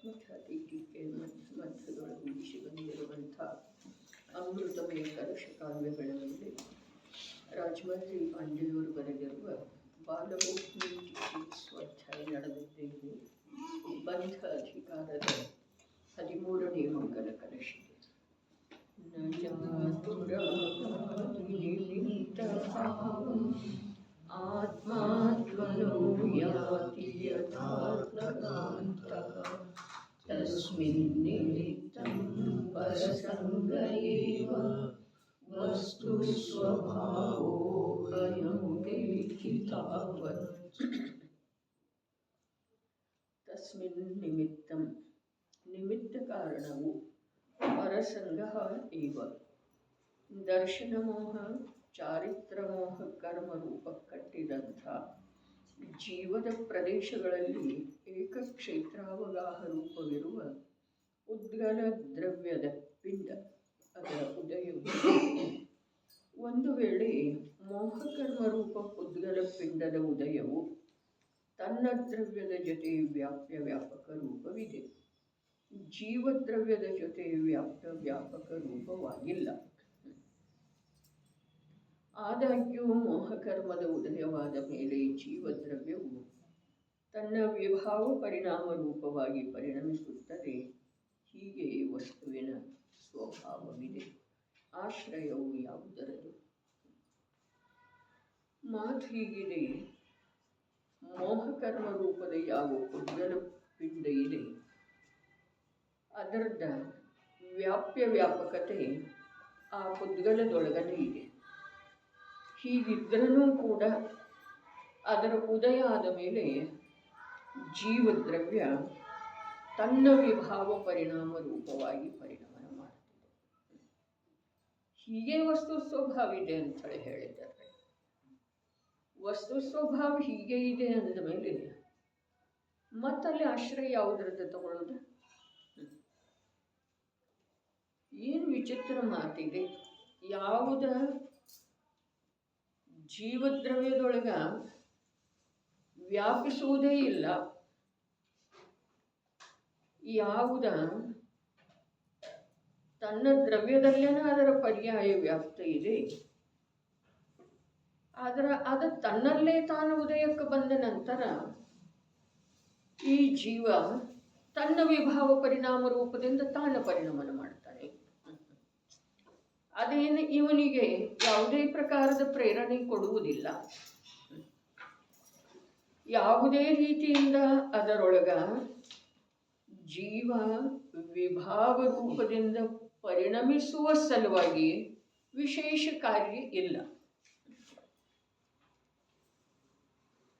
ಮಠಾಧೀಟಿಕೆ ಮಧ್ಯದೊಳಗೂಡಿಸಿ ಬಂದಿರುವಂಥ ಅಮೃತಮಯ ಕಲಶ ಕಾವ್ಯಗಳ ಮೇಲೆ ರಾಜಮಹೇಂದ್ರ ಪಾಂಡೆಯವರು ಬರೆದಿರುವ ಬಾಲಭೂಮಿ ಸ್ವಾಧ್ಯಾಯ ನಡೆದಿದ್ದೇವೆ. ಬಂಧ ಅಧಿಕಾರದ 13ನೇ ಮಂಗಲ ಕಲಶ. ಆತ್ಮಾತ್ಮನೋ ಯಾತಿ ಯಥಾರ್ಥಕಾಂತಃ ತಸ್ಮಿನ್ ನಿಮಿತ್ತಂ ಪರಸಂಗ ಏವ ವಸ್ತು ಸ್ವಭಾವೋ ಅನುಪೇಕ್ಷಿ ತಾವತ್. ತಸ್ಮಿನ್ ನಿಮಿತ್ತಂ, ನಿಮಿತ್ತ ಕಾರಣವು ಪರಸಂಗ ಏವ. ದರ್ಶನಮೋಹ, ಚಾರಿತ್ರಮೋಹ ಕರ್ಮರೂಪ ಕಟ್ಟಿದಂಥ ಜೀವದ ಪ್ರದೇಶಗಳಲ್ಲಿ ಏಕಕ್ಷೇತ್ರಾವಗಾಹ ರೂಪವಿರುವ ಉದ್ಗಲ ದ್ರವ್ಯದ ಪಿಂಡ, ಅದರ ಉದಯವು ಒಂದು ವೇಳೆ ಮೋಹಕರ್ಮರೂಪ ಉದ್ಗಲ ಪಿಂಡದ ಉದಯವು ತನ್ನ ದ್ರವ್ಯದ ಜೊತೆ ವ್ಯಾಪ್ಯ ವ್ಯಾಪಕ ರೂಪವಿದೆ. ಜೀವದ್ರವ್ಯದ ಜೊತೆ ವ್ಯಾಪ್ತ ವ್ಯಾಪಕ ರೂಪವಾಗಿಲ್ಲ. ಆದಾಗ್ಯೂ ಮೋಹಕರ್ಮದ ಉದಯವಾದ ಮೇಲೆ ಜೀವದ್ರವ್ಯವು ತನ್ನ ವಿಭಾವ ಪರಿಣಾಮ ರೂಪವಾಗಿ ಪರಿಣಮಿಸುತ್ತದೆ. ಹೀಗೆ ವಸ್ತುವಿನ ಸ್ವಭಾವವಿದೆ. ಆಶ್ರಯವು ಯಾವುದರದು? ಮಾತು ಹೀಗಿದೆ. ಮೋಹಕರ್ಮ ರೂಪದ ಯಾವ ಉದ್ಗಲ ಪಿಂಡ ಇದೆ ಅದರದ ವ್ಯಾಪ್ಯ ವ್ಯಾಪಕತೆ ಆ ಉದ್ಗಲದೊಳಗಡೆ ಇದೆ. ಹೀಗಿದ್ದರೂ ಕೂಡ ಅದರ ಉದಯ ಆದ ಮೇಲೆ ಜೀವದ್ರವ್ಯ ತನ್ನ ವಿಭಾವ ಪರಿಣಾಮ ರೂಪವಾಗಿ ಪರಿಣಮನ ಮಾಡುತ್ತಿದೆ. ಹೀಗೆ ವಸ್ತು ಸ್ವಭಾವ ಇದೆ ಅಂತೇಳಿ ಹೇಳಿದ್ದಾರೆ. ವಸ್ತು ಸ್ವಭಾವ ಹೀಗೆ ಇದೆ ಅಂದ ಮೇಲೆ ಮತ್ತಲ್ಲಿ ಆಶ್ರಯ ಯಾವುದರದ್ದು ತಗೊಳ್ಳೋದು? ಏನು ವಿಚಿತ್ರ ಮಾತಿದೆ. ಯಾವುದ ಜೀವದ್ರವ್ಯದೊಳಗ ವ್ಯಾಪಿಸುವುದೇ ಇಲ್ಲ, ಯಾವುದ ತನ್ನ ದ್ರವ್ಯದಲ್ಲೇನ ಅದರ ಪರ್ಯಾಯ ವ್ಯಾಪ್ತ ಇದೆ, ಅದು ತನ್ನಲ್ಲೇ ತಾನು ಉದಯಕ್ಕೆ ಬಂದ ನಂತರ ಈ ಜೀವ ತನ್ನ ವಿಭಾವ ಪರಿಣಾಮ ರೂಪದಿಂದ ತಾನು ಪರಿಣಮನ ಮಾಡ್ತಾನೆ. ಅದೇನು ಇವನಿಗೆ ಯಾವುದೇ ಪ್ರಕಾರದ ಪ್ರೇರಣೆ ಕೊಡುವುದಿಲ್ಲ. ಯಾವುದೇ ರೀತಿಯಿಂದ ಅದರೊಳಗ ಜೀವ ವಿಭಾವ ರೂಪದಿಂದ ಪರಿಣಮಿಸುವ ಸಲುವಾಗಿ ವಿಶೇಷ ಕಾರ್ಯ ಇಲ್ಲ.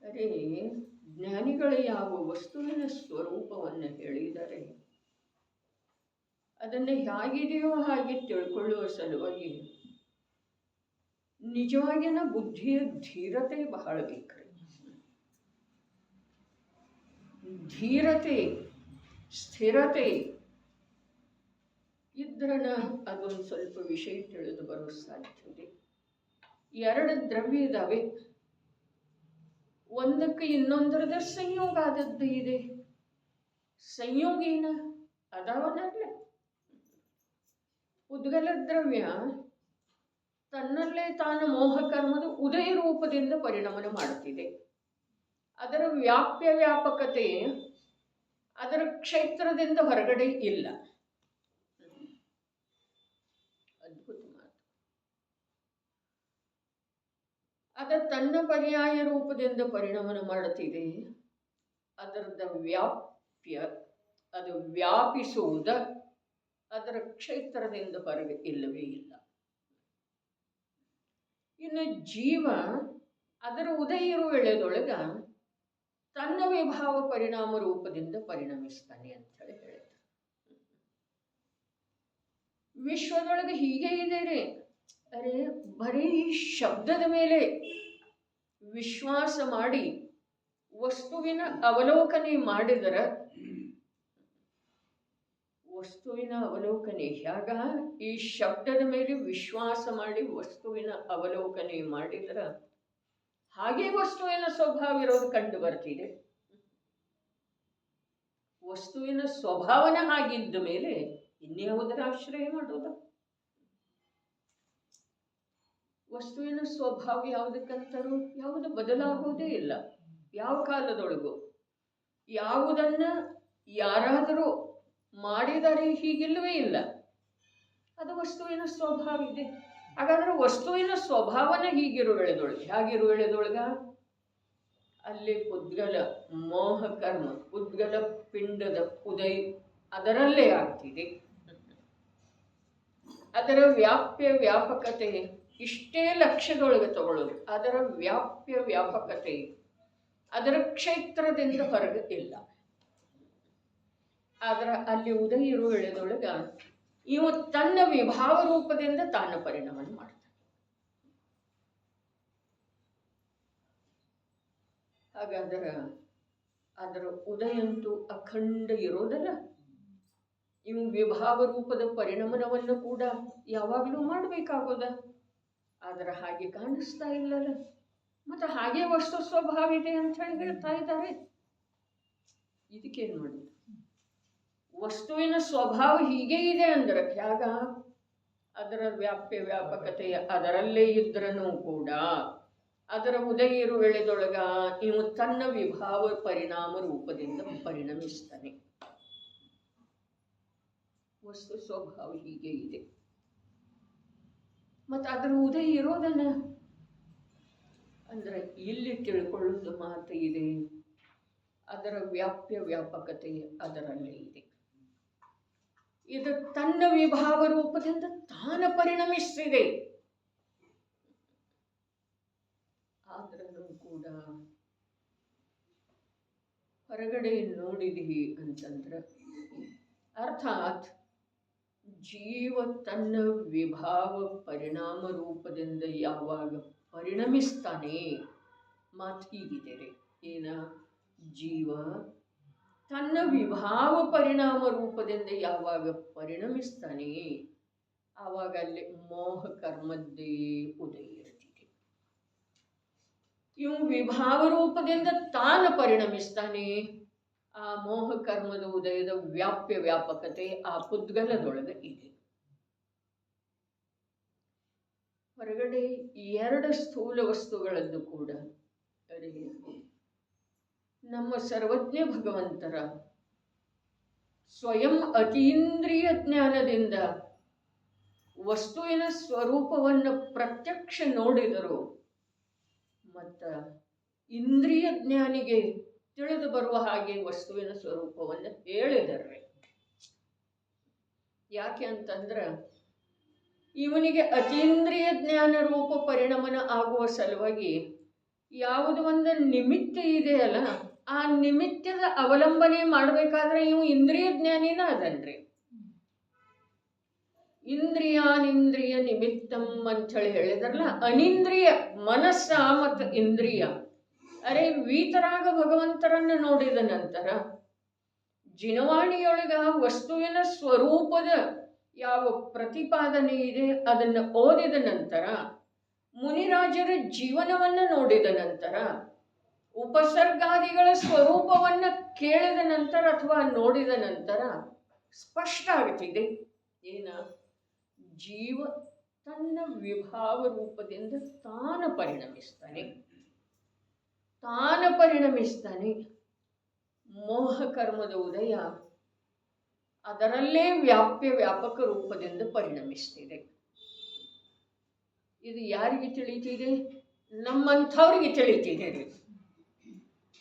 ಅರೆ, ಜ್ಞಾನಿಗಳು ಯಾವ ವಸ್ತುವಿನ ಸ್ವರೂಪವನ್ನು ಹೇಳಿದರೆ ಅದನ್ನು ಹೇಗಿದೆಯೋ ಹಾಗೆ ತಿಳ್ಕೊಳ್ಳುವ ಸಲುವಾಗಿ ನಿಜವಾಗಿನ ಬುದ್ಧಿಯ ಧೀರತೆ ಬಹಳ ಬೇಕ್ರಿ. ಧೀರತೆ, ಸ್ಥಿರತೆ ಇದ್ರನ ಅದೊಂದು ಸ್ವಲ್ಪ ವಿಷಯ ತಿಳಿದು ಬರೋ ಸಾಧ್ಯತೆ. ಎರಡು ದ್ರವ್ಯ ಇದ್ದಾವೆ, ಒಂದಕ್ಕೆ ಇನ್ನೊಂದರದ ಸಂಯೋಗ ಆದದ್ದು ಇದೆ. ಸಂಯೋಗ ಏನ ಅದಾವನಲ್ಲ. ಉದ್ಗಲ ದ್ರವ್ಯ ತನ್ನಲ್ಲೇ ತಾನು ಮೋಹಕರ್ಮದ ಉದಯ ರೂಪದಿಂದ ಪರಿಣಮನ ಮಾಡುತ್ತಿದೆ. ಅದರ ವ್ಯಾಪ್ಯ ವ್ಯಾಪಕತೆ ಅದರ ಕ್ಷೇತ್ರದಿಂದ ಹೊರಗಡೆ ಇಲ್ಲ. ಅದ್ಭುತ ಮಾತು. ಅದು ತನ್ನ ಪರ್ಯಾಯ ರೂಪದಿಂದ ಪರಿಣಮನ ಮಾಡುತ್ತಿದೆ. ಅದರದ ವ್ಯಾಪ್ಯ, ಅದು ವ್ಯಾಪಿಸುವುದ ಅದರ ಕ್ಷೇತ್ರದಿಂದ ಹೊರಗೆ ಇಲ್ಲವೇ ಇಲ್ಲ. ಇನ್ನು ಜೀವ ಅದರ ಉದಯ ಇರುವ ವೇಳೆದೊಳಗ ತನ್ನ ವಿಭಾವ ಪರಿಣಾಮ ರೂಪದಿಂದ ಪರಿಣಮಿಸ್ತಾನೆ ಅಂತ ಹೇಳಿ ಹೇಳ್ತಾರೆ. ವಿಶ್ವದೊಳಗೆ ಹೀಗೆ ಇದೆ ರೀ. ಅರೆ, ಬರೀ ಶಬ್ದದ ಮೇಲೆ ವಿಶ್ವಾಸ ಮಾಡಿ ವಸ್ತುವಿನ ಅವಲೋಕನೆ ಮಾಡಿದರೆ, ವಸ್ತುವಿನ ಅವಲೋಕನೆ ಹೇಗ? ಈ ಶಬ್ದದ ಮೇಲೆ ವಿಶ್ವಾಸ ಮಾಡಿ ವಸ್ತುವಿನ ಅವಲೋಕನೆ ಮಾಡಿದರೆ ಹಾಗೆ ವಸ್ತುವಿನ ಸ್ವಭಾವ ಇರೋದು ಕಂಡು ಬರ್ತಿದೆ. ವಸ್ತುವಿನ ಸ್ವಭಾವನ ಹಾಗಿದ್ದ ಮೇಲೆ ಇನ್ಯಾವುದರ ಆಶ್ರಯ ಮಾಡೋದು? ವಸ್ತುವಿನ ಸ್ವಭಾವ ಯಾವುದಕ್ಕಂತರೂ ಯಾವುದು ಬದಲಾಗುವುದೇ ಇಲ್ಲ. ಯಾವ ಕಾಲದೊಳಗೂ ಯಾವುದನ್ನ ಯಾರಾದರೂ ಮಾಡಿದರೆ ಹೀಗಿಲ್ಲವೇ ಇಲ್ಲ. ಅದು ವಸ್ತುವಿನ ಸ್ವಭಾವ ಇದೆ. ಹಾಗಾದ್ರೆ ವಸ್ತುವಿನ ಸ್ವಭಾವನ ಹೀಗಿರುವೆಳೆದೊಳಗೆ ಹೇಗಿರುವೆಳೆದೊಳಗ ಅಲ್ಲಿ ಉದ್ಗಲ ಮೋಹ ಕರ್ಮ, ಉದ್ಗಲ ಪಿಂಡದ ಉದಯ ಅದರಲ್ಲೇ ಆಗ್ತಿದೆ. ಅದರ ವ್ಯಾಪ್ಯ ವ್ಯಾಪಕತೆ ಇಷ್ಟೇ ಲಕ್ಷ್ಯದೊಳಗೆ ತಗೊಳ್ಳೋದು. ಅದರ ವ್ಯಾಪ್ಯ ವ್ಯಾಪಕತೆ ಅದರ ಕ್ಷೇತ್ರದಿಂದ ಹೊರಗೆ ಇಲ್ಲ. ಆದ್ರೆ ಅಲ್ಲಿ ಉದಯ ಇರುವ ವೇಳೆದೊಳಗ ಇವು ತನ್ನ ವಿಭಾವ ರೂಪದಿಂದ ತಾನು ಪರಿಣಾಮ ಮಾಡ್ತಾನೆ. ಹಾಗಾದರೆ ಅದರ ಉದಯಂತೂ ಅಖಂಡ ಇರೋದಲ್ಲ. ಇವು ವಿಭಾವ ರೂಪದ ಪರಿಣಮನವನ್ನು ಕೂಡ ಯಾವಾಗಲೂ ಮಾಡಬೇಕಾಗೋದ. ಆದರೆ ಹಾಗೆ ಕಾಣಿಸ್ತಾ ಇಲ್ಲಲ್ಲ. ಮತ್ತು ಹಾಗೆ ವಸ್ತು ಸ್ವಭಾವ ಇದೆ ಅಂತ ಹೇಳಿ ಹೇಳ್ತಾ ಇದ್ದಾರೆ. ಇದಕ್ಕೇನು ಮಾಡೋದು? ವಸ್ತುವಿನ ಸ್ವಭಾವ ಹೀಗೆ ಇದೆ ಅಂದ್ರೆ ಹೇಗ? ಅದರ ವ್ಯಾಪ್ಯ ವ್ಯಾಪಕತೆಯ ಅದರಲ್ಲೇ ಇದ್ರೂ ಕೂಡ ಅದರ ಉದಯ ಇರುವ ವೇಳೆದೊಳಗ ಇವು ತನ್ನ ವಿಭಾವ ಪರಿಣಾಮ ರೂಪದಿಂದ ಪರಿಣಮಿಸ್ತಾನೆ. ವಸ್ತು ಸ್ವಭಾವ ಹೀಗೆ ಇದೆ. ಮತ್ತು ಅದರ ಉದಯ ಇರೋದನ್ನ ಅಂದ್ರೆ ಇಲ್ಲಿ ತಿಳ್ಕೊಳ್ಳೋದು ಮಾತು ಇದೆ. ಅದರ ವ್ಯಾಪ್ಯ ವ್ಯಾಪಕತೆ ಅದರಲ್ಲೇ ಇದೆ. ಇದು ತನ್ನ ವಿಭಾವ ರೂಪದಿಂದ ತಾನ ಪರಿಣಮಿಸಿದೆ. ಆದ್ರೂ ಕೂಡ ಹೊರಗಡೆ ನೋಡಿದೀವಿ ಅಂತಂದ್ರೆ ಅರ್ಥಾತ್ ಜೀವ ತನ್ನ ವಿಭಾವ ಪರಿಣಾಮ ರೂಪದಿಂದ ಯಾವಾಗ ಪರಿಣಮಿಸ್ತಾನೆ, ಮಾತು ಹೀಗಿದೆ. ಏನ? ಜೀವ ತನ್ನ ವಿಭಾವ ಪರಿಣಾಮ ರೂಪದಿಂದ ಯಾವಾಗ ಪರಿಣಮಿಸ್ತಾನೆ ಆವಾಗ ಅಲ್ಲಿ ಮೋಹ ಕರ್ಮದ್ದೇ ಉದಯ ಇರ್ತಿದೆ. ಇವು ವಿಭಾವ ರೂಪದಿಂದ ತಾನು ಪರಿಣಮಿಸ್ತಾನೆ. ಆ ಮೋಹ ಕರ್ಮದ ಉದಯದ ವ್ಯಾಪ್ಯ ವ್ಯಾಪಕತೆ ಆ ಪುದ್ಗಲದೊಳಗೆ ಇದೆ. ಹೊರಗಡೆ ಎರಡು ಸ್ಥೂಲ ವಸ್ತುಗಳದ್ದು ಕೂಡ ನಮ್ಮ ಸರ್ವಜ್ಞ ಭಗವಂತರ ಸ್ವಯಂ ಅತೀಂದ್ರಿಯ ಜ್ಞಾನದಿಂದ ವಸ್ತುವಿನ ಸ್ವರೂಪವನ್ನು ಪ್ರತ್ಯಕ್ಷ ನೋಡಿದರು. ಮತ್ತು ಇಂದ್ರಿಯ ಜ್ಞಾನಿಗೆ ತಿಳಿದು ಬರುವ ಹಾಗೆ ವಸ್ತುವಿನ ಸ್ವರೂಪವನ್ನು ಹೇಳಿದರೆ. ಯಾಕೆ ಅಂತಂದ್ರೆ ಇವನಿಗೆ ಅತೀಂದ್ರಿಯ ಜ್ಞಾನ ರೂಪ ಪರಿಣಮನ ಆಗುವ ಸಲುವಾಗಿ ಯಾವುದು ಒಂದು ನಿಮಿತ್ತ ಇದೆಯಲ್ಲ, ಆ ನಿಮಿತ್ತದ ಅವಲಂಬನೆ ಮಾಡಬೇಕಾದ್ರೆ ಇವು ಇಂದ್ರಿಯ ಜ್ಞಾನಿನ ಅದನ್ರಿ. ಇಂದ್ರಿಯಾನಿಂದ್ರಿಯ ನಿಮಿತ್ತಂ ಅಂಥೇಳಿ ಹೇಳಿದ್ರಲ್ಲ, ಅನಿಂದ್ರಿಯ ಮನಸ್ಸ ಮತ್ತು ಇಂದ್ರಿಯ ಅರೆ ವೀತರಾಗ ಭಗವಂತರನ್ನು ನೋಡಿದ ನಂತರ ಜಿನವಾಣಿಯೊಳಗ ವಸ್ತುವಿನ ಸ್ವರೂಪದ ಯಾವ ಪ್ರತಿಪಾದನೆ ಇದೆ ಅದನ್ನು ಓದಿದ ನಂತರ, ಮುನಿರಾಜರ ಜೀವನವನ್ನು ನೋಡಿದ ನಂತರ, ಉಪಸರ್ಗಾದಿಗಳ ಸ್ವರೂಪವನ್ನು ಕೇಳಿದ ನಂತರ ಅಥವಾ ನೋಡಿದ ನಂತರ ಸ್ಪಷ್ಟ ಆಗುತ್ತಿದೆ. ಏನ? ಜೀವ ತನ್ನ ವಿಭಾವ ರೂಪದಿಂದ ತಾನು ಪರಿಣಮಿಸ್ತಾನೆ. ಮೋಹ ಕರ್ಮದ ಉದಯ ಅದರಲ್ಲೇ ವ್ಯಾಪ್ಯ ವ್ಯಾಪಕ ರೂಪದಿಂದ ಪರಿಣಮಿಸ್ತಿದೆ. ಇದು ಯಾರಿಗೆ ತಿಳಿತಿದೆ? ನಮ್ಮಂಥವ್ರಿಗೆ ತಿಳಿತಿದೆ.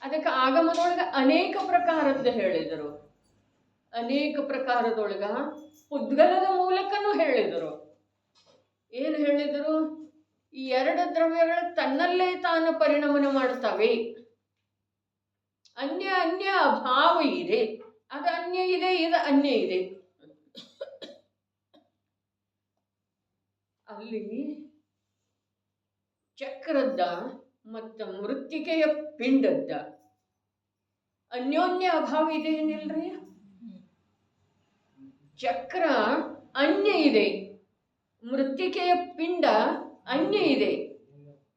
ಅದಕ್ಕೆ ಆಗಮದೊಳಗೆ ಅನೇಕ ಪ್ರಕಾರದ್ದು ಹೇಳಿದರು. ಅನೇಕ ಪ್ರಕಾರದೊಳಗ ಉದ್ಗಲದ ಮೂಲಕನೂ ಹೇಳಿದರು. ಏನು ಹೇಳಿದರು? ಈ ಎರಡು ದ್ರವ್ಯಗಳು ತನ್ನಲ್ಲೇ ತಾನು ಪರಿಣಮನ ಮಾಡ್ತವೆ. ಅನ್ಯ ಅನ್ಯ ಅಭಾವ ಇದೆ. ಅದು ಅನ್ಯ ಇದೆ, ಇದು ಅನ್ಯ ಇದೆ. ಅಲ್ಲಿ ಚಕ್ರದ ಮತ್ತು ಮೃತ್ತಿಕೆಯ ಪಿಂಡದ್ದ ಅನ್ಯೋನ್ಯ ಅಭಾವ ಇದೆ ಏನಿಲ್ರಿ? ಚಕ್ರ ಅನ್ಯ ಇದೆ, ಮೃತ್ತಿಕೆಯ ಪಿಂಡ ಅನ್ಯ ಇದೆ.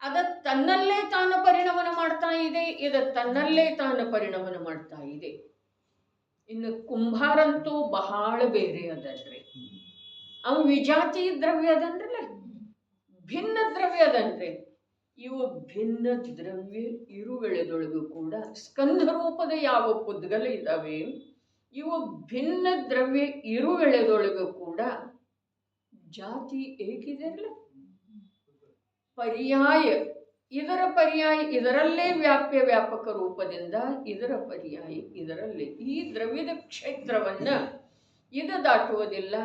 ಅದ ತನ್ನಲ್ಲೇ ತಾನು ಪರಿಣಮನ ಮಾಡ್ತಾ ಇದೆ, ಇದು ತನ್ನಲ್ಲೇ ತಾನು ಪರಿಣಮನ ಮಾಡ್ತಾ ಇದೆ. ಇನ್ನು ಕುಂಭಾರಂತೂ ಬಹಳ ಬೇರೆ ಅದನ್ರಿ. ಅವ ವಿಜಾತಿ ದ್ರವ್ಯ ಅದನ್ರಲ್ಲ, ಭಿನ್ನ ದ್ರವ್ಯ ಅದನ್ರಿ. ಇವು ಭಿನ್ನ ದ್ರವ್ಯ ಇರುವೆಳೆದೊಳಗೂ ಕೂಡ ಸ್ಕಂಧ ರೂಪದ ಯಾವ ಪುದ್ಗಲ ಇದ್ದಾವೆ, ಇವು ಭಿನ್ನ ದ್ರವ್ಯ ಇರುವೆಳೆದೊಳಗೂ ಕೂಡ ಜಾತಿ ಏಕಿದೆಯಲ್ಲ, ಪರ್ಯಾಯ, ಇದರ ಪರ್ಯಾಯ ಇದರಲ್ಲೇ ವ್ಯಾಪ್ಯ ವ್ಯಾಪಕ ರೂಪದಿಂದ, ಇದರ ಪರ್ಯಾಯ ಇದರಲ್ಲಿ. ಈ ದ್ರವ್ಯದ ಕ್ಷೇತ್ರವನ್ನ ಇದು ದಾಟುವುದಿಲ್ಲ,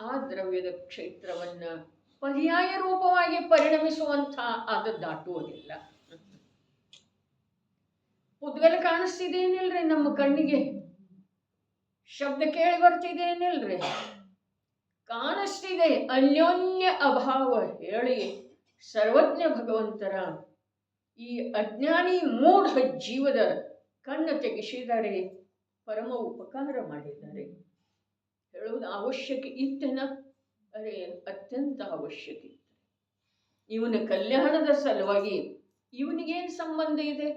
ಆ ದ್ರವ್ಯದ ಕ್ಷೇತ್ರವನ್ನ ಪರ್ಯಾಯ ರೂಪವಾಗಿ ಪರಿಣಮಿಸುವಂಥ ಅದು ದಾಟುವುದಿಲ್ಲ. ಪುದ್ಗಲ ಕಾಣಿಸ್ತಿದೇನಿಲ್ರಿ ನಮ್ಮ ಕಣ್ಣಿಗೆ, ಶಬ್ದ ಕೇಳಿ ಬರ್ತಿದೇನಿಲ್ರಿ, ಕಾಣಿಸ್ತಿದೆ. ಅನ್ಯೋನ್ಯ ಅಭಾವ ಹೇಳಿ ಸರ್ವಜ್ಞ ಭಗವಂತರ ಈ ಅಜ್ಞಾನಿ ಮೂಢ ಜೀವದ ಕಣ್ಣು ತೆಗೆಸಿದ್ದಾರೆ, ಪರಮ ಉಪಕಾರ ಮಾಡಿದ್ದಾರೆ. ಹೇಳುವುದು ಅವಶ್ಯಕ ಇತ್ತೇನ? ಅರೆ ಅತ್ಯಂತ ಅವಶ್ಯಕ ಇತ್ತು. ಇವನ ಕಲ್ಯಾಣದ ಸಲುವಾಗಿ ಇವನಿಗೇನು ಸಂಬಂಧ ಇದೆ?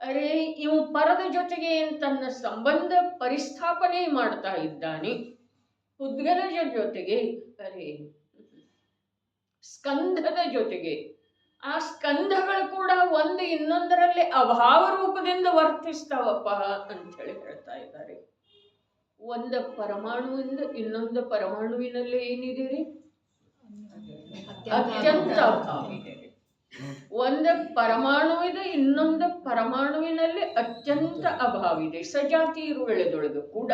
ಅರೆ ಇವು ಪರದ ಜೊತೆಗೆ ತನ್ನ ಸಂಬಂಧ ಪರಿಸ್ಥಾಪನೆ ಮಾಡ್ತಾ ಇದ್ದಾನೆ, ಪುದ್ಗಲಜ ಜೊತೆಗೆ, ಅರೆ ಸ್ಕಂಧದ ಜೊತೆಗೆ. ಆ ಸ್ಕಂಧಗಳು ಕೂಡ ಒಂದು ಇನ್ನೊಂದರಲ್ಲಿ ಅಭಾವ ರೂಪದಿಂದ ವರ್ತಿಸ್ತಾವಪ್ಪ ಅಂಥೇಳಿ ಹೇಳ್ತಾ ಇದ್ದಾರೆ. ಒಂದು ಪರಮಾಣುವಿಂದ ಇನ್ನೊಂದು ಪರಮಾಣುವಿನಲ್ಲಿ ಏನಿದೆ ರೀ? ಅತ್ಯಂತ ಅಭಾವ ಇದೆ. ಒಂದು ಪರಮಾಣುವಿದೆ, ಇನ್ನೊಂದು ಪರಮಾಣುವಿನಲ್ಲಿ ಅತ್ಯಂತ ಅಭಾವ ಇದೆ, ಸಜಾತಿ ಇರುವೆಳೆದೊಳಗೂ ಕೂಡ.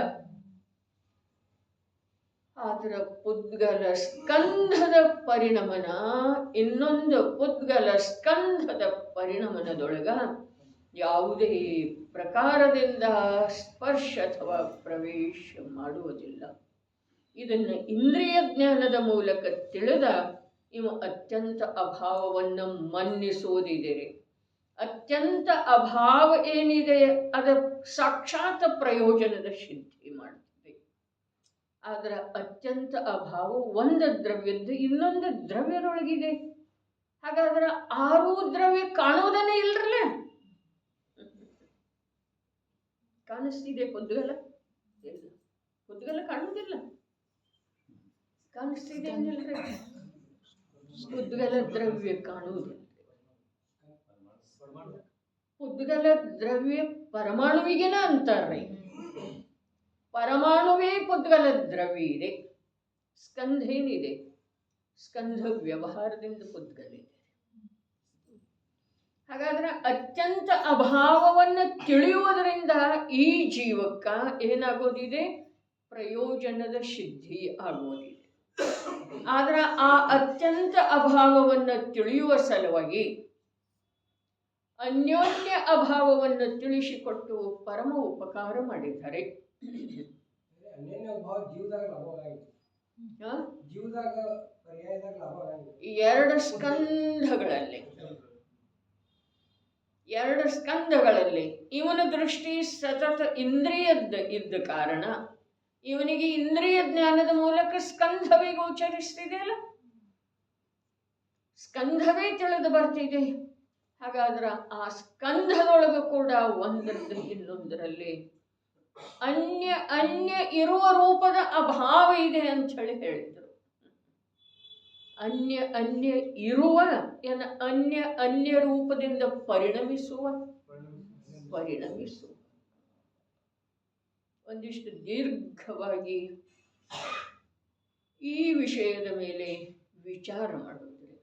ಆದ್ರ ಪುದ್ಗಲ ಸ್ಕಂಧದ ಪರಿಣಮನ ಇನ್ನೊಂದು ಪುದ್ಗಲ ಸ್ಕಂಧದ ಪರಿಣಮನದೊಳಗ ಯಾವುದೇ ಪ್ರಕಾರದಿಂದ ಸ್ಪರ್ಶ ಅಥವಾ ಪ್ರವೇಶ ಮಾಡುವುದಿಲ್ಲ. ಇದನ್ನು ಇಂದ್ರಿಯ ಜ್ಞಾನದ ಮೂಲಕ ತಿಳಿದ ಇವು ಅತ್ಯಂತ ಅಭಾವವನ್ನು ಮನ್ನಿಸುವುದಿದೆ. ಅತ್ಯಂತ ಅಭಾವ ಏನಿದೆ ಅದ ಸಾಕ್ಷಾತ್ ಪ್ರಯೋಜನದ ಸಿದ್ಧಿ ಮಾಡುತ್ತದೆ. ಆದ್ರ ಅತ್ಯಂತ ಅಭಾವ ಒಂದು ದ್ರವ್ಯದ್ದು ಇನ್ನೊಂದು ದ್ರವ್ಯದೊಳಗಿದೆ. ಹಾಗಾದ್ರೆ ಆರೂ ದ್ರವ್ಯ ಕಾಣೋದನ್ನೇ ಇಲ್ರಲ್ಲ. ಕಾಣಿಸ್ತಿದೆ ಪುದ್ಗಲ? ಇಲ್ಲ, ಪುದ್ಗಲ ಕಾಣುವುದಿಲ್ಲ. ಕಾಣಿಸ್ತಿದೆ ಏನಿಲ್ರಿ? ಪುದ್ಗಲ ದ್ರವ್ಯ ಕಾಣುವುದಿಲ್ಲ. ಪುದ್ಗಲ ದ್ರವ್ಯ ಪರಮಾಣುವಿಗೆನ ಅಂತಾರ್ರಿ. ಪರಮಾಣುವೇ ಪುದ್ಗಲ ದ್ರವ್ಯ ಇದೆ. ಸ್ಕಂಧ ಏನಿದೆ? ಸ್ಕಂಧ ವ್ಯವಹಾರದಿಂದ ಪುದ್ಗಲ ಇದೆ. ಹಾಗಾದ್ರೆ ಅತ್ಯಂತ ಅಭಾವವನ್ನು ತಿಳಿಯುವುದರಿಂದ ಈ ಜೀವಕ್ಕ ಏನಾಗೋದಿದೆ? ಪ್ರಯೋಜನದ ಸಿದ್ಧಿ ಆಗೋದಿದೆ. ಆದ್ರೆ ಆ ಅತ್ಯಂತ ಅಭಾವವನ್ನು ತಿಳಿಯುವ ಸಲುವಾಗಿ ಅನ್ಯೋನ್ಯ ಅಭಾವವನ್ನು ತಿಳಿಸಿಕೊಟ್ಟು ಪರಮ ಉಪಕಾರ ಮಾಡಿದ್ದಾರೆ. ಎರಡು ಸ್ಕಂಧಗಳಲ್ಲಿ ಇವನ ದೃಷ್ಟಿ ಸತತ ಇಂದ್ರಿಯದ ಇದ್ದ ಕಾರಣ ಇವನಿಗೆ ಇಂದ್ರಿಯ ಜ್ಞಾನದ ಮೂಲಕ ಸ್ಕಂಧವೇ ಗೋಚರಿಸ್ತಿದೆಯಲ್ಲ, ಸ್ಕಂಧವೇ ತಿಳಿದು ಬರ್ತಿದೆ. ಹಾಗಾದ್ರೆ ಆ ಸ್ಕಂಧದೊಳಗೂ ಕೂಡ ಒಂದರದ್ದು ಇನ್ನೊಂದರಲ್ಲಿ ಅನ್ಯ ಅನ್ಯ ಇರುವ ರೂಪದ ಅಭಾವ ಇದೆ ಅಂತ ಹೇಳಿ ಹೇಳಿದರು. ಅನ್ಯ ಅನ್ಯ ಇರುವ ಏನ ಅನ್ಯ ಅನ್ಯ ರೂಪದಿಂದ ಪರಿಣಮಿಸುವ ಒಂದಿಷ್ಟು ದೀರ್ಘವಾಗಿ ಈ ವಿಷಯದ ಮೇಲೆ ವಿಚಾರ ಮಾಡಿದ್ರೆ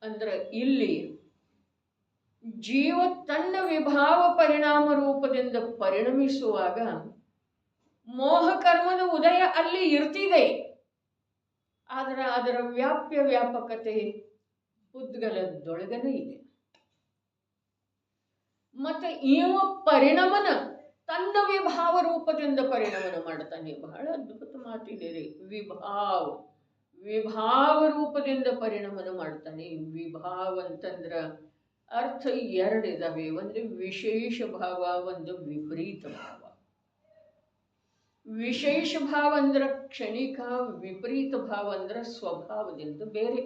ಅಂದ್ರೆ ಇಲ್ಲಿ ಜೀವ ತನ್ನ ವಿಭಾವ ಪರಿಣಾಮ ರೂಪದಿಂದ ಪರಿಣಮಿಸುವಾಗ ಮೋಹ ಕರ್ಮದ ಉದಯ ಅಲ್ಲಿ ಇರ್ತಿದೆ. ಆದರೆ ಅದರ ವ್ಯಾಪ್ಯ ವ್ಯಾಪಕತೆ ಪುದ್ಗಲದೊಳಗನೆ ಇದೆ. ಮತ್ತೆ ಇವ ಪರಿಣಮನ ತನ್ನ ವಿಭಾವ ರೂಪದಿಂದ ಪರಿಣಮನ ಮಾಡ್ತಾನೆ. ಬಹಳ ಅದ್ಭುತ ಮಾತಿದೆ ರೀ. ವಿಭಾವ ರೂಪದಿಂದ ಪರಿಣಮನ ಮಾಡ್ತಾನೆ. ವಿಭಾವ ಅಂತಂದ್ರ ಅರ್ಥ ಎರಡಿದಾವೆ. ಒಂದು ವಿಶೇಷ ಭಾವ, ಒಂದು ವಿಪರೀತ ಭಾವ. ವಿಶೇಷ ಭಾವ ಅಂದ್ರೆ ಕ್ಷಣಿಕ, ವಿಪರೀತ ಭಾವ ಅಂದ್ರೆ ಸ್ವಭಾವದಿಂದ ಬೇರೆ.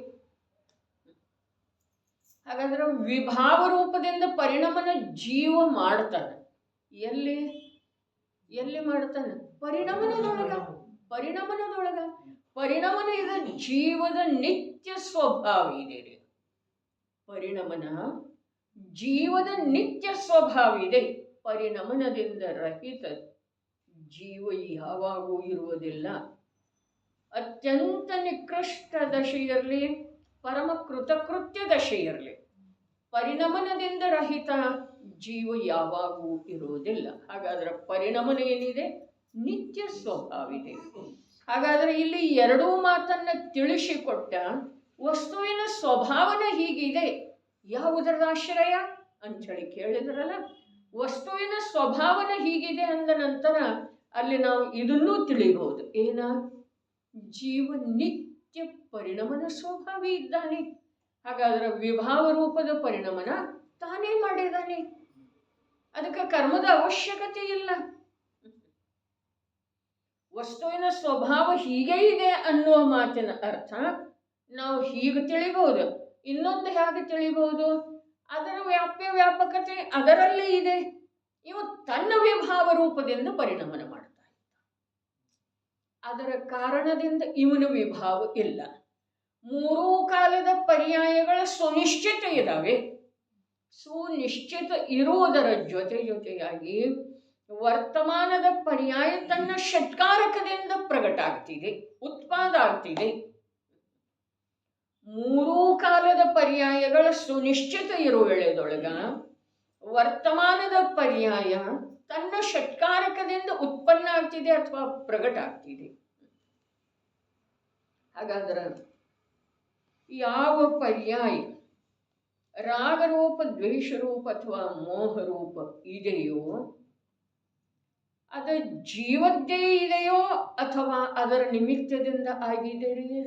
ಹಾಗಾದ್ರೆ ವಿಭಾವ ರೂಪದಿಂದ ಪರಿಣಮನ ಜೀವ ಮಾಡ್ತಾನೆ. ಎಲ್ಲಿ ಮಾಡ್ತಾನೆ? ಪರಿಣಮನದೊಳಗ ಪರಿಣಮನದೊಳಗ ಪರಿಣಮನ ಇದು ಜೀವದ ನಿತ್ಯ ಸ್ವಭಾವ ಇದೆ ರೀ. ಪರಿಣಮನ ಜೀವದ ನಿತ್ಯ ಸ್ವಭಾವ ಇದೆ. ಪರಿಣಮನದಿಂದ ರಹಿತ ಜೀವ ಯಾವಾಗೂ ಇರುವುದಿಲ್ಲ. ಅತ್ಯಂತ ನಿಕೃಷ್ಟ ದಶೆಯಿರಲಿ, ಪರಮ ಕೃತಕೃತ್ಯ ದಶೆಯಿರಲಿ, ಪರಿಣಮನದಿಂದ ರಹಿತ ಜೀವ ಯಾವಾಗೂ ಇರುವುದಿಲ್ಲ. ಹಾಗಾದ್ರೆ ಪರಿಣಮನ ಏನಿದೆ? ನಿತ್ಯ ಸ್ವಭಾವ ಇದೆ. ಹಾಗಾದರೆ ಇಲ್ಲಿ ಎರಡೂ ಮಾತನ್ನು ತಿಳಿಸಿಕೊಟ್ಟ. ವಸ್ತುವಿನ ಸ್ವಭಾವನ ಹೀಗಿದೆ, ಯಾವುದರದ ಆಶ್ರಯ ಅಂಥೇಳಿ ಕೇಳಿದ್ರಲ್ಲ. ವಸ್ತುವಿನ ಸ್ವಭಾವನ ಹೀಗಿದೆ ಅಂದ ನಂತರ ಅಲ್ಲಿ ನಾವು ಇದನ್ನೂ ತಿಳಿಬಹುದು. ಏನ? ಜೀವ ನಿತ್ಯ ಪರಿಣಮನ ಸ್ವಭಾವಿ ಇದ್ದಾನೆ. ಹಾಗಾದ್ರೆ ವಿಭಾವ ರೂಪದ ಪರಿಣಮನ ತಾನೇ ಮಾಡಿದ್ದಾನೆ, ಅದಕ್ಕೆ ಕರ್ಮದ ಅವಶ್ಯಕತೆ ಇಲ್ಲ. ವಸ್ತುವಿನ ಸ್ವಭಾವ ಹೀಗೆ ಇದೆ ಅನ್ನುವ ಮಾತಿನ ಅರ್ಥ ನಾವು ಹೀಗೆ ತಿಳಿಬಹುದು. ಇನ್ನೊಂದು ಹೇಗೆ ತಿಳಿಬಹುದು? ಅದರ ವ್ಯಾಪಕತೆ ಅದರಲ್ಲೇ ಇದೆ. ಇವು ತನ್ನ ವಿಭಾವ ರೂಪದಿಂದ ಪರಿಣಮನ ಮಾಡ್ತಾ ಇದ್ದ. ಅದರ ಕಾರಣದಿಂದ ಇವನ ವಿಭಾವ ಇಲ್ಲ. ಮೂರೂ ಕಾಲದ ಪರ್ಯಾಯಗಳ ಸುನಿಶ್ಚಿತ ಇದ್ದಾವೆ. ಸುನಿಶ್ಚಿತ ಇರುವುದರ ಜೊತೆಯಾಗಿ ವರ್ತಮಾನದ ಪರ್ಯಾಯ ತನ್ನ ಷಟ್ಕಾರಕದಿಂದ ಪ್ರಕಟ ಆಗ್ತಿದೆ, ಉತ್ಪಾದ ಆಗ್ತಿದೆ. ಮೂರೂ ಕಾಲದ ಪರ್ಯಾಯಗಳ ಸುನಿಶ್ಚಿತ ಇರುವ ವೇಳೆದೊಳಗ ವರ್ತಮಾನದ ಪರ್ಯಾಯ ತನ್ನ ಷಟ್ಕಾರಕದಿಂದ ಉತ್ಪನ್ನ ಆಗ್ತಿದೆ ಅಥವಾ ಪ್ರಕಟ ಆಗ್ತಿದೆ. ಹಾಗಾದ್ರೆ ಯಾವ ಪರ್ಯಾಯ ರಾಗರೂಪ, ದ್ವೇಷರೂಪ ಅಥವಾ ಮೋಹರೂಪ ಇದೆಯೋ ಅದು ಜೀವದ್ದೇ ಇದೆಯೋ ಅಥವಾ ಅದರ ನಿಮಿತ್ತದಿಂದ ಆಗಿದೆಯೇ?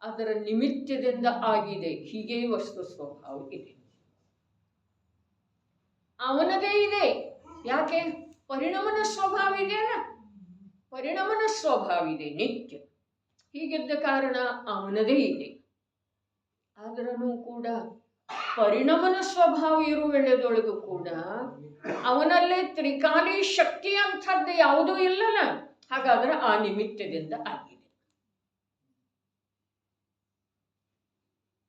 ಅದರ ನಿಮಿತ್ತದಿಂದ ಆಗಿದೆ. ಹೀಗೆ ವಸ್ತು ಸ್ವಭಾವ ಇದೆ, ಅವನದೇ ಇದೆ. ಯಾಕೆ? ಪರಿಣಮನ ಸ್ವಭಾವ ಇದೆಯಲ್ಲ, ಪರಿಣಮನ ಸ್ವಭಾವ ಇದೆ ನಿತ್ಯ. ಹೀಗಿದ್ದ ಕಾರಣ ಅವನದೇ ಇದೆ. ಆದರೂ ಕೂಡ ಪರಿಣಮನ ಸ್ವಭಾವ ಇರುವ ವೇಳೆದೊಳಗೂ ಕೂಡ ಅವನಲ್ಲೇ ತ್ರಿಕಾಲಿ ಶಕ್ತಿ ಅಂಥದ್ದು ಯಾವುದೂ ಇಲ್ಲಲ್ಲ. ಹಾಗಾದ್ರೆ ಆ ನಿಮಿತ್ತದಿಂದ ಆಗಿದೆ.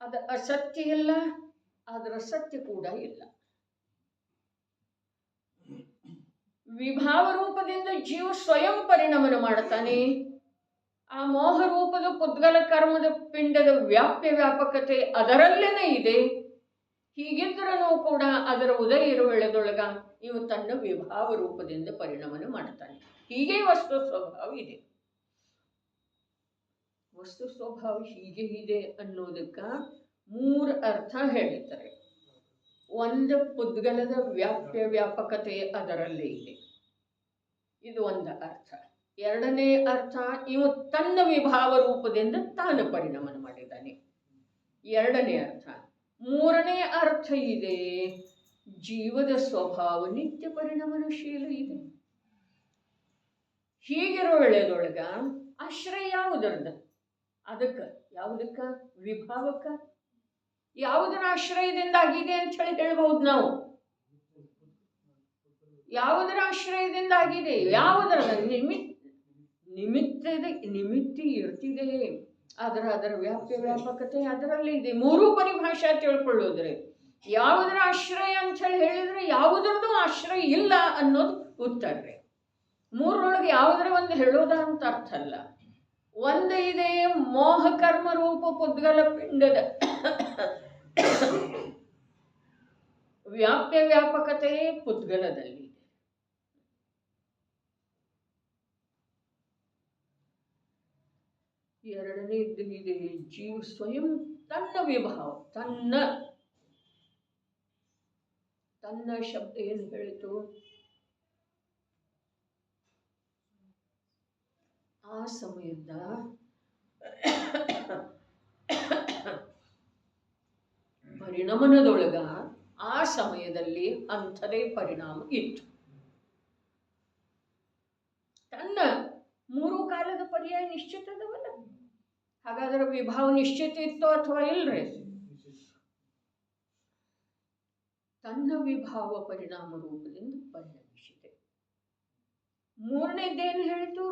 ಅದು ಅಸತ್ಯ ಇಲ್ಲ, ಅದರ ಸತ್ಯ ಕೂಡ ಇಲ್ಲ. ವಿಭಾವ ರೂಪದಿಂದ ಜೀವ ಸ್ವಯಂ ಪರಿಣಮನ ಮಾಡುತ್ತಾನೆ. ಆ ಮೋಹ ರೂಪದ ಪುದ್ಗಲ ಕರ್ಮದ ಪಿಂಡದ ವ್ಯಾಪಕತೆ ಅದರಲ್ಲೇನೇ ಇದೆ. ಹೀಗಿದ್ರೂ ಕೂಡ ಅದರ ಉದಯ ಇರುವ ವೇಳೆದೊಳಗ ಇವು ತನ್ನ ವಿಭಾವ ರೂಪದಿಂದ ಪರಿಣಮನ ಮಾಡುತ್ತಾನೆ. ಹೀಗೆ ವಸ್ತು ಸ್ವಭಾವ ಇದೆ. ವಸ್ತು ಸ್ವಭಾವ ಹೀಗೆ ಇದೆ ಅನ್ನೋದಕ್ಕ ಮೂರು ಅರ್ಥ ಹೇಳಿದ್ದಾರೆ. ಒಂದು, ಪುದ್ಗಲದ ವ್ಯಾಪಕತೆ ಅದರಲ್ಲೇ ಇದೆ, ಇದು ಒಂದು ಅರ್ಥ. ಎರಡನೇ ಅರ್ಥ, ಇವು ತನ್ನ ವಿಭಾವ ರೂಪದಿಂದ ತಾನು ಪರಿಣಮನ ಮಾಡಿದ್ದಾನೆ, ಎರಡನೇ ಅರ್ಥ. ಮೂರನೇ ಅರ್ಥ ಇದೆ, ಜೀವದ ಸ್ವಭಾವ ನಿತ್ಯ ಪರಿಣಮನಶೀಲ ಇದೆ. ಹೀಗಿರೋ ವೇಳೆದೊಳಗ ಆಶ್ರಯ ಯಾವುದರದ? ಅದಕ್ಕೆ ಯಾವುದಕ್ಕ? ವಿಭಾವಕ್ಕ. ಯಾವುದರ ಆಶ್ರಯದಿಂದ ಆಗಿದೆ ಅಂತ ಹೇಳಿ ಹೇಳ್ಬಹುದು ನಾವು. ಯಾವುದರ ಆಶ್ರಯದಿಂದ ಆಗಿದೆ? ಯಾವುದರ ನಿಮಿತ್ತ ಇರ್ತಿದೆ. ಅದರ ವ್ಯಾಪಕತೆ ಅದರಲ್ಲಿ ಇದೆ. ಮೂರೂ ಪರಿಭಾಷೆ ತಿಳ್ಕೊಳ್ಳೋದ್ರೆ ಯಾವುದರ ಆಶ್ರಯ ಅಂತ ಹೇಳಿ ಹೇಳಿದ್ರೆ ಯಾವುದರದ್ದು ಆಶ್ರಯ ಇಲ್ಲ ಅನ್ನೋದು ಉತ್ತರ. ಮೂರರೊಳಗೆ ಯಾವುದರ ಒಂದು ಹೇಳೋದ ಅಂತ ಅರ್ಥ ಅಲ್ಲ. ಒಂದು ಇದೆ, ಮೋಹ ಕರ್ಮ ರೂಪ ಪುದ್ಗಲ ಪಿಂಡದ ವ್ಯಾಪಕತೆ ಪುದ್ಗಲದಲ್ಲಿ. ಎರಡನೇದ್ದು ಇದೆ, ಜೀವ ಸ್ವಯಂ ತನ್ನ ವಿಭಾವ, ತನ್ನ ಶಬ್ದ ಏನು ಹೇಳಿತು? ಆ ಸಮಯದ ಪರಿಣಮನದೊಳಗ ಆ ಸಮಯದಲ್ಲಿ ಅಂಥದೇ ಪರಿಣಾಮ ಇತ್ತು. ತನ್ನ ಮೂರು ಕಾಲದ ಪರ್ಯಾಯ ನಿಶ್ಚಿತದವಲ್ಲ. ಹಾಗಾದ್ರೆ ವಿಭಾವ ನಿಶ್ಚಿತ ಇತ್ತು ಅಥವಾ ಇಲ್ರಿ? ತನ್ನ ವಿಭಾವ ಪರಿಣಾಮ ರೂಪದಿಂದ ಪರಿಣಮಿಸಿದೆ. ಮೂರನೇದೇನು ಹೇಳಿತು?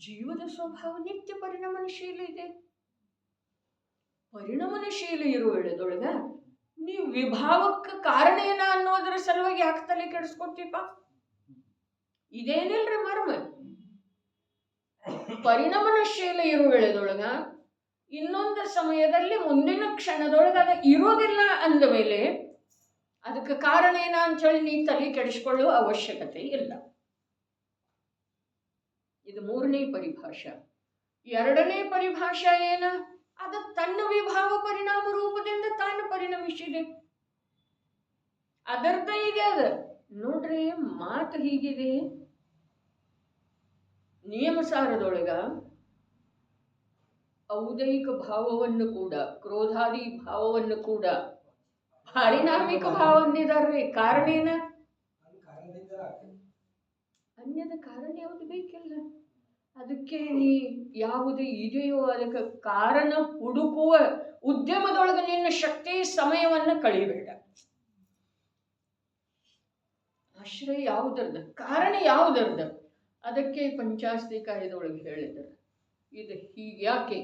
ಜೀವದ ಸ್ವಭಾವ ನಿತ್ಯ ಪರಿಣಮನಶೀಲ ಇದೆ. ಪರಿಣಮನಶೀಲ ಇರುವ ವೇಳೆದೊಳಗ ನೀವು ವಿಭಾವಕ್ಕೆ ಕಾರಣ ಏನ ಅನ್ನೋದ್ರ ಸಲುವಾಗಿ ಯಾಕೆ ತಲೆ ಕೆಡಿಸ್ಕೊತೀಪ? ಇದೇನಿಲ್ರಿ ಮರ್ಮ. ಪರಿಣಮನಶೀಲ ಇರುವ ವೇಳೆದೊಳಗ ಇನ್ನೊಂದು ಸಮಯದಲ್ಲಿ ಮುಂದಿನ ಕ್ಷಣದೊಳಗ ಅದು ಇರೋದಿಲ್ಲ ಅಂದ ಮೇಲೆ ಅದಕ್ಕೆ ಕಾರಣ ಏನ ಅಂತ ಹೇಳಿ ನೀ ತಲೆ ಕೆಡಿಸ್ಕೊಳ್ಳುವ ಅವಶ್ಯಕತೆ ಇಲ್ಲ. ಇದು ಮೂರನೇ ಪರಿಭಾಷಾ. ಎರಡನೇ ಪರಿಭಾಷಾ ಏನ? ಅದು ತನ್ನ ವಿಭಾವ ಪರಿಣಾಮ ರೂಪದಿಂದ ತಾನು ಪರಿಣಮಿಸಿದೆ. ಅದರ್ಥ ಇದೆ. ಅದ ನೋಡ್ರಿ, ಮಾತು ಹೀಗಿದೆ. ನಿಯಮಸಾರದೊಳಗ ಔದೈಕ ಭಾವವನ್ನು ಕೂಡ, ಕ್ರೋಧಾದಿ ಭಾವವನ್ನು ಕೂಡ ಪಾರಿಣಾಮಿಕ ಭಾವ ಅಂದಿದಾರ್ರಿ. ಕಾರಣ ಏನ? ಅನ್ಯದ ಕಾರಣ ಯಾವುದು ಬೇಕಿಲ್ಲ. ಅದಕ್ಕೆ ನೀ ಯಾವುದು ಇದೆಯೋ ಅದಕ್ಕೆ ಕಾರಣ ಹುಡುಕುವ ಉದ್ಯಮದೊಳಗೆ ನಿನ್ನ ಶಕ್ತಿ ಸಮಯವನ್ನು ಕಳಿಬೇಡ. ಆಶ್ರಯ ಯಾವುದರ್ದ? ಕಾರಣ ಯಾವುದರ್ದ? ಅದಕ್ಕೆ ಪಂಚಾಸ್ತಿಕಾಯದೊಳಗೆ ಹೇಳಿದರು, ಇದು ಹೀಗ್ಯಾಕೆ,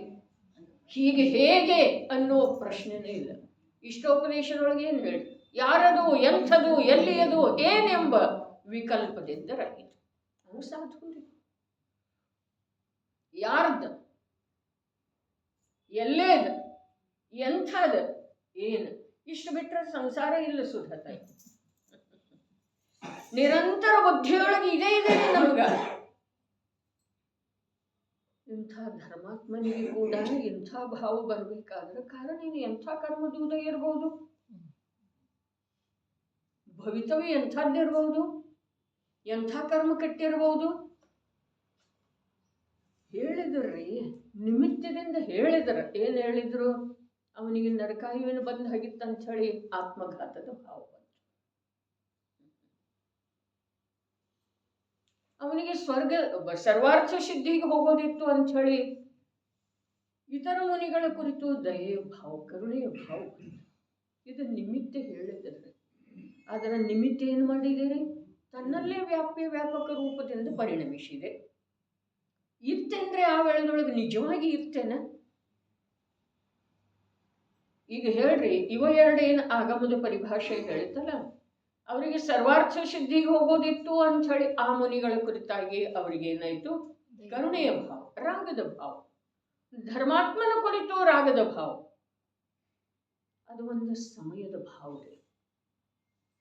ಹೀಗೆ ಹೇಗೆ ಅನ್ನೋ ಪ್ರಶ್ನೆನೇ ಇಲ್ಲ. ಇಷ್ಟೋಪದೇಶದೊಳಗೆ ಏನು ಹೇಳಿ, ಯಾರದು, ಎಂಥದು, ಎಲ್ಲಿಯದು, ಏನೆಂಬ ವಿಕಲ್ಪದಿಂದರಾಗಿತ್ತು. ಅವು ಸಾಧು ಯಾರ್ದ, ಎಲ್ಲೇದ, ಎಂಥದ, ಏನು, ಇಷ್ಟು ಬಿಟ್ಟರೆ ಸಂಸಾರ ಇಲ್ಲ ಸುಧತ. ನಿರಂತರ ಬುದ್ಧಿಯೊಳಗೆ ಇದೇ ಇದೆ ನಮಗ. ಇಂಥ ಧರ್ಮಾತ್ಮನಿಗೆ ಕೂಡ ಇಂಥ ಭಾವ ಬರಬೇಕಾದ್ರೆ ಕಾರಣ ಏನು? ಎಂಥ ಕರ್ಮದೂತ ಇರ್ಬೋದು, ಭವಿತವ್ಯ ಎಂಥದ್ದಿರ್ಬೋದು, ಎಂಥ ಕರ್ಮ ಕಟ್ಟಿರ್ಬೋದು. ಹೇಳಿದ್ರಿ, ನಿಮಿತ್ತದಿಂದ ಹೇಳಿದ್ರ. ಏನು ಹೇಳಿದ್ರು? ಅವನಿಗೆ ನರಕಾಯುವಿನ ಬಂದು ಹಾಗಿತ್ತಂತ ಹೇಳಿ ಆತ್ಮಘಾತದ ಭಾವ ಬಂತು. ಅವನಿಗೆ ಸರ್ವಾರ್ಥ ಸಿದ್ಧಿಗೆ ಹೋಗೋದಿತ್ತು ಅಂತ ಹೇಳಿ ಇತರ ಮುನಿಗಳ ಕುರಿತು ದಯೆಯ ಭಾವ, ಕರುಣೆಯ ಭಾವ. ಇದು ನಿಮಿತ್ತ ಹೇಳಿದರೆ. ಅದರ ನಿಮಿತ್ತ ಏನು ಮಾಡಿದ್ದೀರಿ? ತನ್ನಲ್ಲೇ ವ್ಯಾಪಕ ರೂಪದಿಂದ ಪರಿಣಮಿಸಿದೆ. ಇತ್ತೆಂದ್ರೆ ಆ ವೇಳೆದೊಳಗೆ ನಿಜವಾಗಿ ಇರ್ತೇನ? ಈಗ ಹೇಳ್ರಿ, ಇವ ಎರಡೇನು ಆಗಮದ ಪರಿಭಾಷೆ ಹೇಳಿತಲ್ಲ, ಅವರಿಗೆ ಸರ್ವಾರ್ಥ ಸಿದ್ಧಿಗೆ ಹೋಗೋದಿತ್ತು ಅಂತ ಹೇಳಿ ಆ ಮುನಿಗಳ ಕುರಿತಾಗಿ ಅವ್ರಿಗೇನಾಯ್ತು? ಕರುಣೆಯ ಭಾವ, ರಾಗದ ಭಾವ. ಧರ್ಮಾತ್ಮನ ಕುರಿತು ರಾಗದ ಭಾವ. ಅದು ಒಂದು ಸಮಯದ ಭಾವ.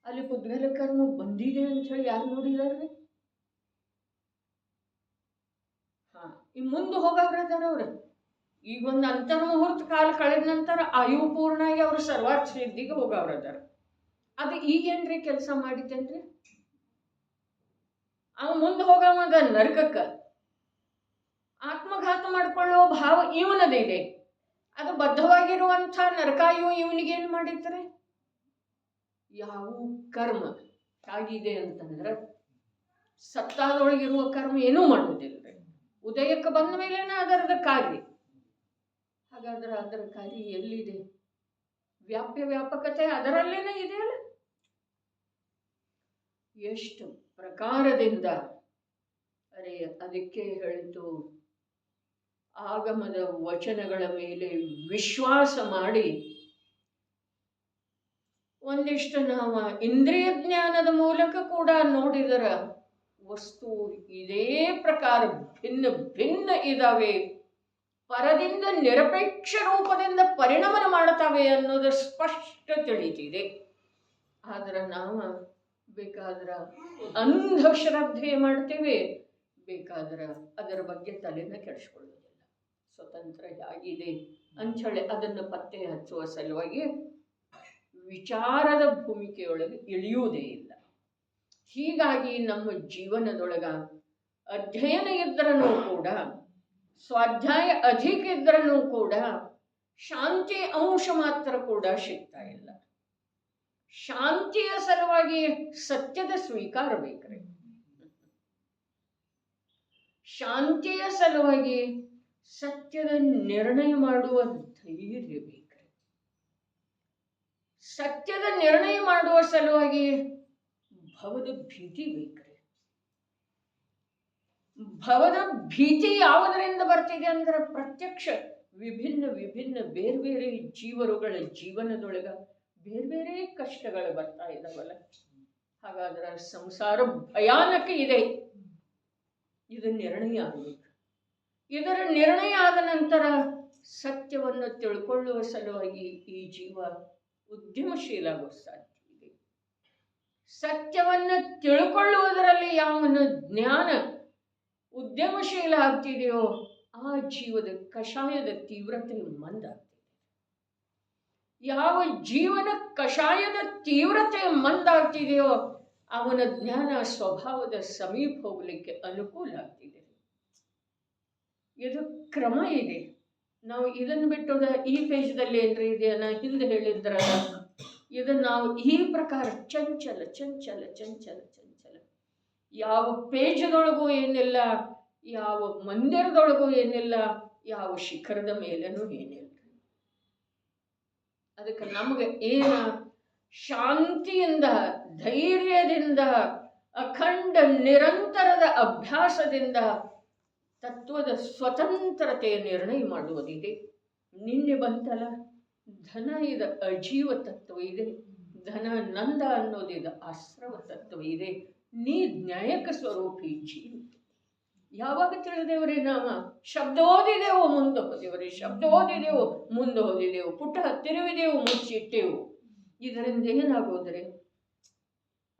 ಅಲ್ಲಿ ಪುದ್ಗಲ ಕರ್ಮ ಬಂದಿದೆ ಅಂತ ಹೇಳಿ ಯಾರು ನೋಡಿದಾರ್ರಿ? ಈ ಮುಂದೆ ಹೋಗವ್ರದಾರ ಅವ್ರ. ಈಗ ಒಂದು ಅಂತರ್ಮುಹೂರ್ತ ಕಾಲ ಕಳೆದ ನಂತರ ಆಯು ಪೂರ್ಣ ಆಗಿ ಅವರು ಸರ್ವಾರ್ಥ ಸಿದ್ಧಿಗೆ ಹೋಗವ್ರದಾರ. ಅದು ಈಗೇನ್ರಿ ಕೆಲಸ ಮಾಡಿದ್ದೇನ್ರಿ? ಅವ ಮುಂದೆ ಹೋಗವಾಗ ನರಕಕ್ಕ ಆತ್ಮಘಾತ ಮಾಡ್ಕೊಳ್ಳೋ ಭಾವ ಇವನದಿದೆ. ಅದು ಬದ್ಧವಾಗಿರುವಂಥ ನರಕಾಯು ಇವನಿಗೇನು ಮಾಡಿದ್ರೆ? ಯಾವ ಕರ್ಮ ಆಗಿದೆ ಅಂತಂದ್ರೆ ಸತ್ತಾದೊಳಗಿರುವ ಕರ್ಮ ಏನೂ ಮಾಡುವುದಿಲ್ಲ. ಉದಯಕ್ಕೆ ಬಂದ ಮೇಲೇನ ಅದರದ ಕಾರ್ಯ. ಹಾಗಾದ್ರೆ ಅದರ ಕಾರ್ಯ ಎಲ್ಲಿದೆ? ವ್ಯಾಪಕತೆ ಅದರಲ್ಲೇನೆ ಇದೆಯಲ್ಲ. ಎಷ್ಟು ಪ್ರಕಾರದಿಂದ ಅದಕ್ಕೆ ಹೇಳಿತು, ಆಗಮದ ವಚನಗಳ ಮೇಲೆ ವಿಶ್ವಾಸ ಮಾಡಿ ಒಂದಿಷ್ಟು ನಾವು ಇಂದ್ರಿಯ ಜ್ಞಾನದ ಮೂಲಕ ಕೂಡ ನೋಡಿದರ ವಸ್ತು ಇದೇ ಪ್ರಕಾರ ಭಿನ್ನ ಭಿನ್ನ ಇದಾವೆ, ಪರದಿಂದ ನಿರಪೇಕ್ಷ ರೂಪದಿಂದ ಪರಿಣಮನ ಮಾಡುತ್ತವೆ ಅನ್ನೋದು ಸ್ಪಷ್ಟ ತಿಳಿತಿದೆ. ಆದ್ರೆ ನಾವು ಬೇಕಾದ್ರೆ ಅಂಧಶ್ರದ್ಧೆ ಮಾಡ್ತೇವೆ, ಬೇಕಾದ್ರೆ ಅದರ ಬಗ್ಗೆ ತಲೆನ ಕೆಡಿಸ್ಕೊಳ್ಳೋದಿಲ್ಲ. ಸ್ವತಂತ್ರ ಹೇಗಿದೆ ಅಂಥೇಳಿ ಅದನ್ನು ಪತ್ತೆ ಹಚ್ಚುವ ಸಲುವಾಗಿ ವಿಚಾರದ ಭೂಮಿಕೆಯೊಳಗೆ ಇಳಿಯುವುದೇ ಇಲ್ಲ. ಹೀಗಾಗಿ ನಮ್ಮ ಜೀವನದೊಳಗ ಅಧ್ಯಯನ ಇದ್ರೂ ಕೂಡ, ಸ್ವಾಧ್ಯಾಯ ಅಧಿಕ ಇದ್ರೂ ಕೂಡ ಶಾಂತಿ ಅಂಶ ಮಾತ್ರ ಕೂಡ ಸಿಗ್ತಾ ಇಲ್ಲ. ಶಾಂತಿಯ ಸಲುವಾಗಿ ಸತ್ಯದ ಸ್ವೀಕಾರ ಬೇಕ್ರಿ. ಶಾಂತಿಯ ಸಲುವಾಗಿ ಸತ್ಯದ ನಿರ್ಣಯ ಮಾಡುವ ಧೈರ್ಯ ಬೇಕ್ರಿ. ಸತ್ಯದ ನಿರ್ಣಯ ಮಾಡುವ ಸಲುವಾಗಿ ಭವದ ಭೀತಿ ಬೇಕ್ರಿ. ಭವದ ಭೀತಿ ಯಾವುದರಿಂದ ಬರ್ತಿದೆ ಅಂದ್ರೆ ಪ್ರತ್ಯಕ್ಷ ವಿಭಿನ್ನ ವಿಭಿನ್ನ ಬೇರೆ ಬೇರೆ ಜೀವರುಗಳ ಜೀವನದೊಳಗ ಬೇರೆ ಬೇರೆ ಕಷ್ಟಗಳು ಬರ್ತಾ ಇದಾವಲ್ಲ. ಹಾಗಾದ್ರೆ ಸಂಸಾರ ಭಯಾನಕ ಇದೆ. ಇದು ನಿರ್ಣಯ ಆಗಬೇಕು. ಇದರ ನಿರ್ಣಯ ಆದ ನಂತರ ಸತ್ಯವನ್ನು ತಿಳ್ಕೊಳ್ಳುವ ಸಲುವಾಗಿ ಈ ಜೀವ ಉದ್ಯಮಶೀಲ ಆಗೋ ಸಾಧ್ಯ ಇದೆ. ಸತ್ಯವನ್ನು ತಿಳ್ಕೊಳ್ಳುವುದರಲ್ಲಿ ಯಾವನ ಜ್ಞಾನ ಉದ್ಯಮಶೀಲ ಆಗ್ತಿದೆಯೋ ಆ ಜೀವದ ಕಷಾಯದ ತೀವ್ರತೆ ಮಂದಾಗ್ತಿದೆ. ಯಾವ ಜೀವನ ಕಷಾಯದ ತೀವ್ರತೆ ಮಂದಾಗ್ತಿದೆಯೋ ಅವನ ಜ್ಞಾನ ಸ್ವಭಾವದ ಸಮೀಪ ಹೋಗಲಿಕ್ಕೆ ಅನುಕೂಲ ಆಗ್ತಿದೆ. ಇದು ಕ್ರಮ ಇದೆ. ನಾವು ಇದನ್ನು ಬಿಟ್ಟೋದ ಈ ಪೇಜದಲ್ಲಿ ಏನ್ರಿ ಇದೆ ನಾ ಹಿಂದೆ ಹೇಳಿದ್ರ ಇದನ್ನು ನಾವು ಈ ಪ್ರಕಾರ ಚಂಚಲ ಚಂಚಲ ಚಂಚಲ ಚಂಚಲ ಯಾವ ಪೇಜದೊಳಗೂ ಏನಿಲ್ಲ, ಯಾವ ಮಂದಿರದೊಳಗೂ ಏನಿಲ್ಲ, ಯಾವ ಶಿಖರದ ಮೇಲೇನೂ ಏನಿಲ್ಲ. ಅದಕ್ಕೆ ನಮಗೆ ಏನ ಶಾಂತಿಯಿಂದ ಧೈರ್ಯದಿಂದ ಅಖಂಡ ನಿರಂತರದ ಅಭ್ಯಾಸದಿಂದ ತತ್ವದ ಸ್ವತಂತ್ರತೆಯ ನಿರ್ಣಯ ಮಾಡುವುದಿದೆ. ನಿನ್ನೆ ಬಂತಲ್ಲ, ಧನ ಇದ ಅಜೀವ ತತ್ವ ಇದೆ, ಧನ ನಂದ ಅನ್ನೋದಿದ ಆಶ್ರವ ತತ್ವ ಇದೆ. ನೀ ನ್ಯಾಯಕ ಸ್ವರೂಪಿ ಜೀವ. ಯಾವಾಗ ತಿಳಿದೇವ್ರಿ? ನಾವ ಶಬ್ದ ಓದಿದೆವು ಮುಂದೆ ಹೋದೆವ್ರಿ, ಶಬ್ದ ಓದಿದೆವು ಮುಂದೆ ಹೋದಿದೆವು, ಪುಟ ತಿರುವಿದೆವು ಮುಚ್ಚಿಟ್ಟೆವು. ಇದರಿಂದ ಏನಾಗೋದ್ರಿ?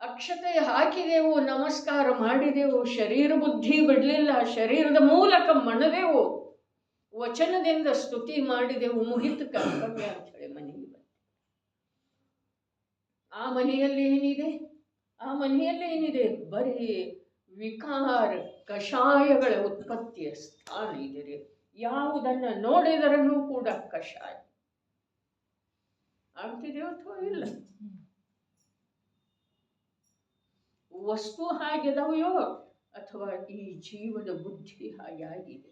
ಅಕ್ಷತೆ ಹಾಕಿದೆವು, ನಮಸ್ಕಾರ ಮಾಡಿದೆವು, ಶರೀರ ಬುದ್ಧಿ ಬಿಡಲಿಲ್ಲ, ಶರೀರದ ಮೂಲಕ ಮಣದೆವು, ವಚನದಿಂದ ಸ್ತುತಿ ಮಾಡಿದೆವು, ಮುಗಿತು ಕರ್ತವ್ಯ ಅಂತ ಹೇಳಿ ಮನೆಗೆ ಬಂದ. ಆ ಮನೆಯಲ್ಲಿ ಏನಿದೆ? ಆ ಮನೆಯಲ್ಲಿ ಏನಿದೆ? ಬರೀ ವಿಕಾರ ಕಷಾಯಗಳ ಉತ್ಪತ್ತಿಯ ಸ್ಥಾನ ಇದೆ. ಯಾವುದನ್ನು ನೋಡಿದರನೂ ಕೂಡ ಕಷಾಯ ಆಗ್ತಿದೆಯೋ ಅಥವಾ ಇಲ್ಲ? ವಸ್ತು ಹಾಗಿದವೆಯೋ ಅಥವಾ ಈ ಜೀವದ ಬುದ್ಧಿ ಹಾಗೆ ಆಗಿದೆ?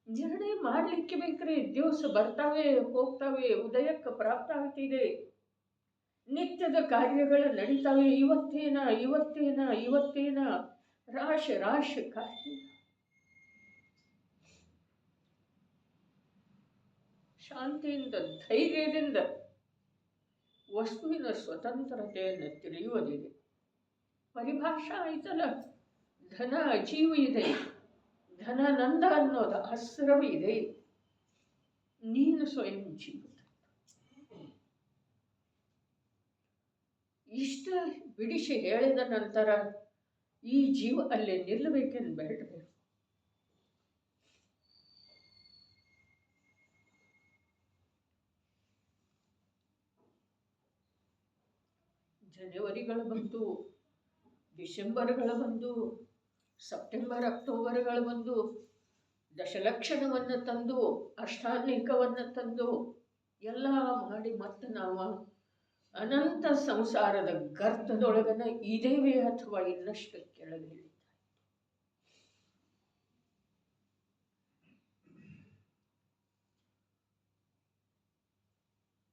ನಿರ್ಣಯ ಮಾಡಲಿಕ್ಕೆ ಬೇಕ್ರಿ. ದಿವಸ ಬರ್ತಾವೆ ಹೋಗ್ತಾವೆ, ಉದಯಕ್ಕೆ ಪ್ರಾಪ್ತ ಆಗ್ತಿದೆ, ನಿತ್ಯದ ಕಾರ್ಯಗಳು ನಡೀತಾವೆ. ಇವತ್ತೇನ ಇವತ್ತೇನ ಇವತ್ತೇನ ರಾಶಿ ರಾಶಿ ಕಾರ್ಯ. ಶಾಂತಿಯಿಂದ ಧೈರ್ಯದಿಂದ ವಸ್ತುವಿನ ಸ್ವತಂತ್ರತೆಯನ್ನು ತಿಳಿಯುವುದಿದೆ. ಪರಿಭಾಷಾ ಆಯ್ತಲ್ಲ, ಧನ ಅಜೀವ ಇದೆ, ಧನ ನಂದ ಅನ್ನೋದು ಅಸ್ರವ ಇದೆ, ನೀನು ಸ್ವಯಂ ಜೀವ. ಇಷ್ಟ ಬಿಡಿಸಿ ಹೇಳಿದ ನಂತರ ಈ ಜೀವ ಅಲ್ಲೇ ನಿಲ್ಲಬೇಕೆಂದು ಬೇಡಬೇಕು. ಜನವರಿಗಳು ಬಂದು, ಡಿಸೆಂಬರ್ಗಳು ಬಂದು, ಸೆಪ್ಟೆಂಬರ್ ಅಕ್ಟೋಬರ್ಗಳು ಬಂದು, ದಶಲಕ್ಷಣವನ್ನು ತಂದು, ಅಷ್ಟಾನೇಕವನ್ನು ತಂದು ಎಲ್ಲ ಮಾಡಿ ಮತ್ತೆ ನಾವು ಅನಂತ ಸಂಸಾರದ ಗರ್ತದೊಳಗನ ಇದೇವೆ ಅಥವಾ ಇನ್ನಷ್ಟು ಕೆಳಗೆ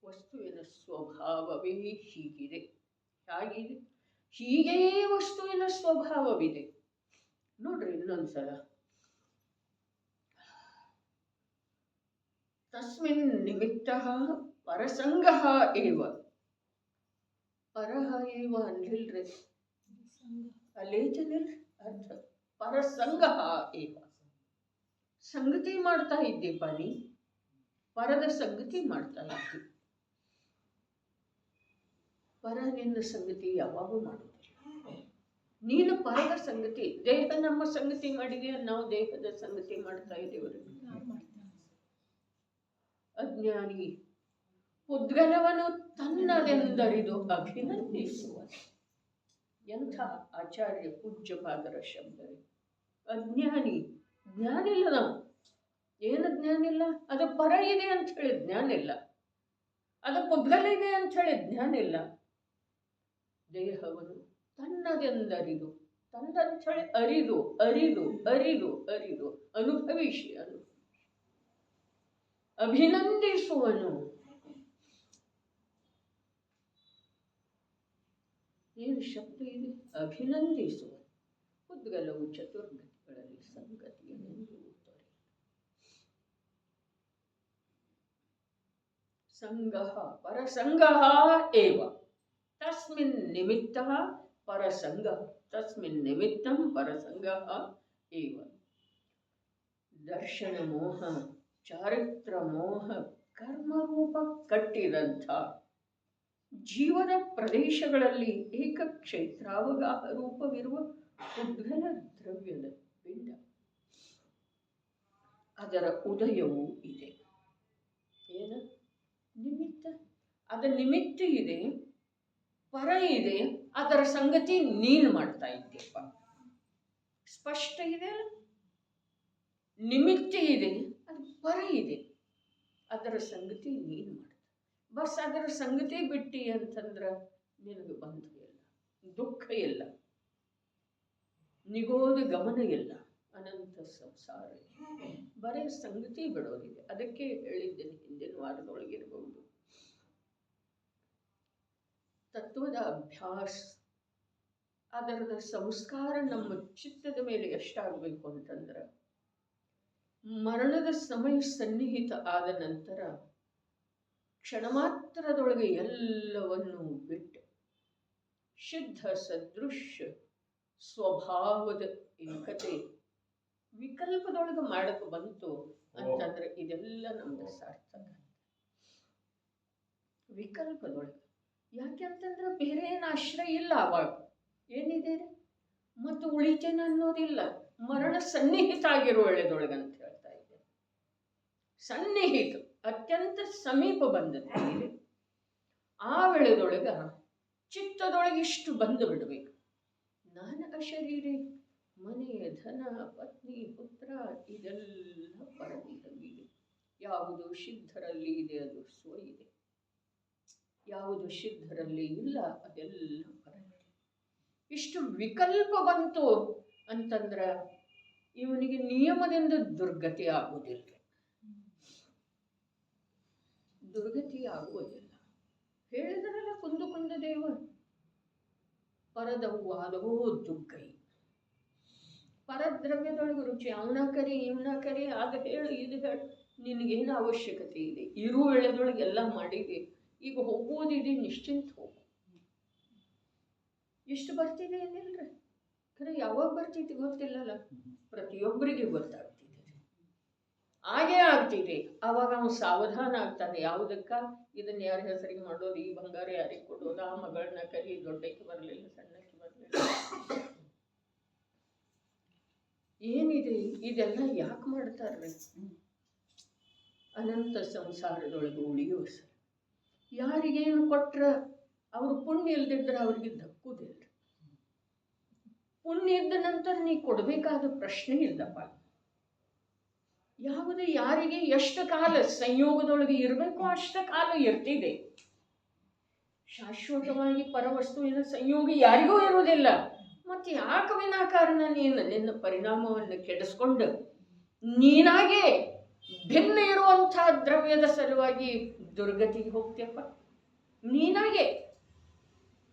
ವಸ್ತುವಿನ ಸ್ವಭಾವವೇ ಹೀಗಿದೆ. ಹಾಗಿದೆ, ಹೀಗೇ ವಸ್ತುವಿನ ಸ್ವಭಾವವಿದೆ. ನೋಡ್ರಿ ಇನ್ನೊಂದ್ಸಲ, ತಸ್ಮಿನ್ ನಿಮಿತ್ತ ಪರಸಂಗ ಏವ. ಪರಹ ಏವ ಅನ್ಲಿಲ್ರಿ, ಅಲ್ಲೇಚನಿಲ್ ಅರ್ಥ ಪರಸಂಗ ಏವ. ಸಂಗತಿ ಮಾಡ್ತಾ ಇದ್ದೀಪ ನೀ, ಪರದ ಸಂಗತಿ ಮಾಡ್ತಾ ಇದ್ದಿ. ಪರ ನಿನ್ನ ಸಂಗತಿ ಯಾವಾಗೂ ಮಾಡುವುದಿಲ್ಲ. ನೀನು ಪರದ ಸಂಗತಿ, ದೇಹ ನಮ್ಮ ಸಂಗತಿ ಮಾಡಿದೆಯ, ನಾವು ದೇಹದ ಸಂಗತಿ ಮಾಡ್ತಾ ಇದ್ದೇವೆ. ಅಜ್ಞಾನಿ ಉದ್ಗಲವನ್ನು ತನ್ನದೆಂದರಿದು ಅಭಿನಂದಿಸುವ. ಎಂಥ ಆಚಾರ್ಯ ಪೂಜ್ಯಪಾದರ ಶಬ್ದ. ಅಜ್ಞಾನಿ, ಜ್ಞಾನ ಇಲ್ಲ. ನಾವು ಏನು ಜ್ಞಾನ ಇಲ್ಲ? ಅದು ಪರ ಇದೆ ಅಂತ ಹೇಳಿ ಜ್ಞಾನ ಇಲ್ಲ, ಅದು ಉದ್ಗಲ ಇದೆ ಅಂತ ಹೇಳಿ ಜ್ಞಾನ ಇಲ್ಲ. ದೇಹವನ್ನು ತನ್ನದೆಂದರಿದು, ತನ್ನಂತ ಹೇಳಿ ಅರಿದು ಅರಿದು ಅರಿದು ಅರಿದು ಅನುಭವಿಸಿ ಅಭಿನಂದಿಸುವನು. ಏನು ಶಬ್ದ ಇದೆ? ಅಭಿನಂದಿಸುವ. ಉದ್ಗಲವು ಚತುರ್ಗತಿಗಳಲ್ಲಿ ಸಂಗತಿಯನ್ನೆಂದು ತೋರಿ. ಸಂಗಃ ಪರಸಂಗಃ ಏವ ತಸ್ಮಿನ್ ನಿಮಿತ್ತಃ ಪರಸಂಗಃ ತಸ್ಮಿನ್ ನಿಮಿತ್ತಂ ಪರಸಂಗಃ ಏವ. ದರ್ಶನ ಮೋಹ, ಚಾರಿತ್ರ ಮೋಹ, ಕರ್ಮರೂಪ ಕಟ್ಟಿದಂಥ ಜೀವದ ಪ್ರದೇಶಗಳಲ್ಲಿ ಏಕಕ್ಷೇತ್ರಾವಗಾಹ ರೂಪವಿರುವ ಉದ್ಗಲ ದ್ರವ್ಯದ ಪಿಂಡ, ಅದರ ಉದಯವೂ ಇದೆ. ಏನ ನಿಮಿತ್ತ? ಅದ ನಿಮಿತ್ತ ಇದೆ, ಪರ ಇದೆ, ಅದರ ಸಂಗತಿ ನೀನು ಮಾಡ್ತಾ ಇದ್ದೀಯಪ್ಪ. ಸ್ಪಷ್ಟ ಇದೆ ಅಲ್ಲ? ನಿಮಿತ್ತ ಇದೆ, ಅದು ಪರ ಇದೆ, ಅದರ ಸಂಗತಿ ನೀನು ಮಾಡ್ತಾ. ಬಸ್ ಅದರ ಸಂಗತಿ ಬಿಟ್ಟಿ ಅಂತಂದ್ರೆ ನಿನಗೆ ಬಂಧ ಇಲ್ಲ, ದುಃಖ ಇಲ್ಲ, ನಿಗೋದ ಗಮನ ಇಲ್ಲ, ಅನಂತ ಸಂಸಾರ. ಬರೀ ಸಂಗತಿ ಬಿಡೋದಿದೆ. ಅದಕ್ಕೆ ಹೇಳಿದ್ದೇನೆ ಹಿಂದಿನ ವಾರದೊಳಗಿರಬಹುದು, ತತ್ವದ ಅಭ್ಯಾಸ, ಅದರದ ಸಂಸ್ಕಾರ ನಮ್ಮ ಚಿತ್ತದ ಮೇಲೆ ಎಷ್ಟಾಗಬೇಕು ಅಂತಂದ್ರೆ, ಮರಣದ ಸಮಯ ಸನ್ನಿಹಿತ ಆದ ನಂತರ ಕ್ಷಣ ಮಾತ್ರದೊಳಗೆ ಎಲ್ಲವನ್ನೂ ಬಿಟ್ಟು ಶುದ್ಧ ಸದೃಶ್ಯ ಸ್ವಭಾವದ ಏಕತೆ ವಿಕಲ್ಪದೊಳಗೆ ಮಾಡಕ್ಕೆ ಬಂತು ಅಂತಂದ್ರೆ ಇದೆಲ್ಲ ನಮ್ದು ಸಾರ್ಥಕ. ವಿಕಲ್ಪದೊಳಗೆ ಯಾಕೆ ಅಂತಂದ್ರೆ ಬೇರೆ ಏನು ಆಶ್ರಯ ಇಲ್ಲ. ಅವಾಗ ಏನಿದೆ ಮತ್ತು ಉಳಿತೇನೆ ಅನ್ನೋದಿಲ್ಲ. ಮರಣ ಸನ್ನಿಹಿತ ಆಗಿರೋ ವೇಳೆದೊಳಗೆ ಅಂತ ಹೇಳ್ತಾ ಇದ್ದೇನೆ. ಸನ್ನಿಹಿತ, ಅತ್ಯಂತ ಸಮೀಪ ಬಂದದ್ದು ಇದೆ. ಆ ವೇಳೆದೊಳಗ ಚಿತ್ತದೊಳಗೆ ಇಷ್ಟು ಬಂದು ಬಿಡಬೇಕು. ನಾನು ಅಶರೀರಿ, ಮನೆ, ಧನ, ಪತ್ನಿ, ಪುತ್ರ ಇದೆಲ್ಲ ಪರಮಿದಂಗಿದೆ. ಯಾವುದು ಸಿದ್ಧರಲ್ಲಿ ಇದೆ ಅದು ಸ್ವ ಇದೆ, ಯಾವುದು ಸಿದ್ಧರಲ್ಲಿ ಇಲ್ಲ ಅದೆಲ್ಲ ಪರಮಿದೆ. ಇಷ್ಟು ವಿಕಲ್ಪ ಬಂತು ಅಂತಂದ್ರ ಇವನಿಗೆ ನಿಯಮದಿಂದ ದುರ್ಗತಿ ಆಗುವುದಿಲ್ಲ. ದುರ್ಗತಿ ಆಗುವುದಿಲ್ಲ. ಹೇಳಿದ್ರಲ್ಲ ಕುಂದ ದೇವ, ಪರದವು ಆದವೋ ದುಗ್ಗೈ. ಪರದ್ರವ್ಯದೊಳಗೆ ರುಚಿ, ಅವನ ಕರಿ ಇವನ ಕರಿ, ಆಗ ಹೇಳು ಇದು ಹೇಳು, ನಿನಗೇನು ಅವಶ್ಯಕತೆ ಇದೆ? ಇರು ವೇಳೆದೊಳಗೆ ಎಲ್ಲ ಮಾಡಿದೆ, ಈಗ ಹೋಗೋದಿದೆ, ನಿಶ್ಚಿಂತ ಹೋಗು. ಇಷ್ಟು ಬರ್ತಿದೆ ಏನಿಲ್ರಿ, ಖರೆ ಯಾವಾಗ ಬರ್ತಿದೆ ಗೊತ್ತಿಲ್ಲಲ್ಲ, ಪ್ರತಿಯೊಬ್ಬರಿಗೆ ಗೊತ್ತಾಗ್ತಿದೆ, ಹಾಗೇ ಆಗ್ತಿದೆ. ಅವಾಗ ಅವನು ಸಾವಧಾನ ಆಗ್ತಾನೆ. ಯಾವುದಕ್ಕ? ಇದನ್ನ ಯಾರ ಹೆಸರಿಗೆ ಮಾಡೋದು, ಈ ಬಂಗಾರ ಯಾರಿಗೆ ಕೊಡೋದು, ಆ ಮಗಳನ್ನ ಕರಿ, ದೊಡ್ಡಕ್ಕೆ ಬರಲಿಲ್ಲ, ಸಣ್ಣಕ್ಕೆ ಬರಲಿಲ್ಲ, ಏನಿದೆ ಇದೆಲ್ಲ ಯಾಕೆ ಮಾಡ್ತಾರ್ರಿ? ಅನಂತ ಸಂಸಾರದೊಳಗೆ ಉಳಿಯುವ ಸರ್. ಯಾರಿಗೇನು ಕೊಟ್ರ ಅವ್ರು ಪುಣ್ಯ ಇಲ್ದಿದ್ರೆ ಅವ್ರಿಗೆ ದಕ್ಕುದಿಲ್ಲ. ಪುಣ್ಯ ಇದ್ದ ನಂತರ ನೀ ಕೊಡಬೇಕಾದ ಪ್ರಶ್ನೆ ಇಲ್ಲಪ್ಪ. ಯಾವುದು ಯಾರಿಗೆ ಎಷ್ಟು ಕಾಲ ಸಂಯೋಗದೊಳಗೆ ಇರಬೇಕು ಅಷ್ಟು ಕಾಲ ಇರ್ತಿದೆ. ಶಾಶ್ವತವಾಗಿ ಪರವಸ್ತುವಿನ ಸಂಯೋಗ ಯಾರಿಗೂ ಇರುವುದಿಲ್ಲ. ಮತ್ತೆ ಯಾಕೆ ವಿನಾಕಾರಣ ನೀನು ನಿನ್ನ ಪರಿಣಾಮವನ್ನು ಕೆಡಿಸ್ಕೊಂಡು ನೀನಾಗೆ ಭಿನ್ನ ಇರುವಂತಹ ದ್ರವ್ಯದ ಸಲುವಾಗಿ ದುರ್ಗತಿಗೆ ಹೋಗ್ತೀಯಪ್ಪ? ನೀನಾಗೆ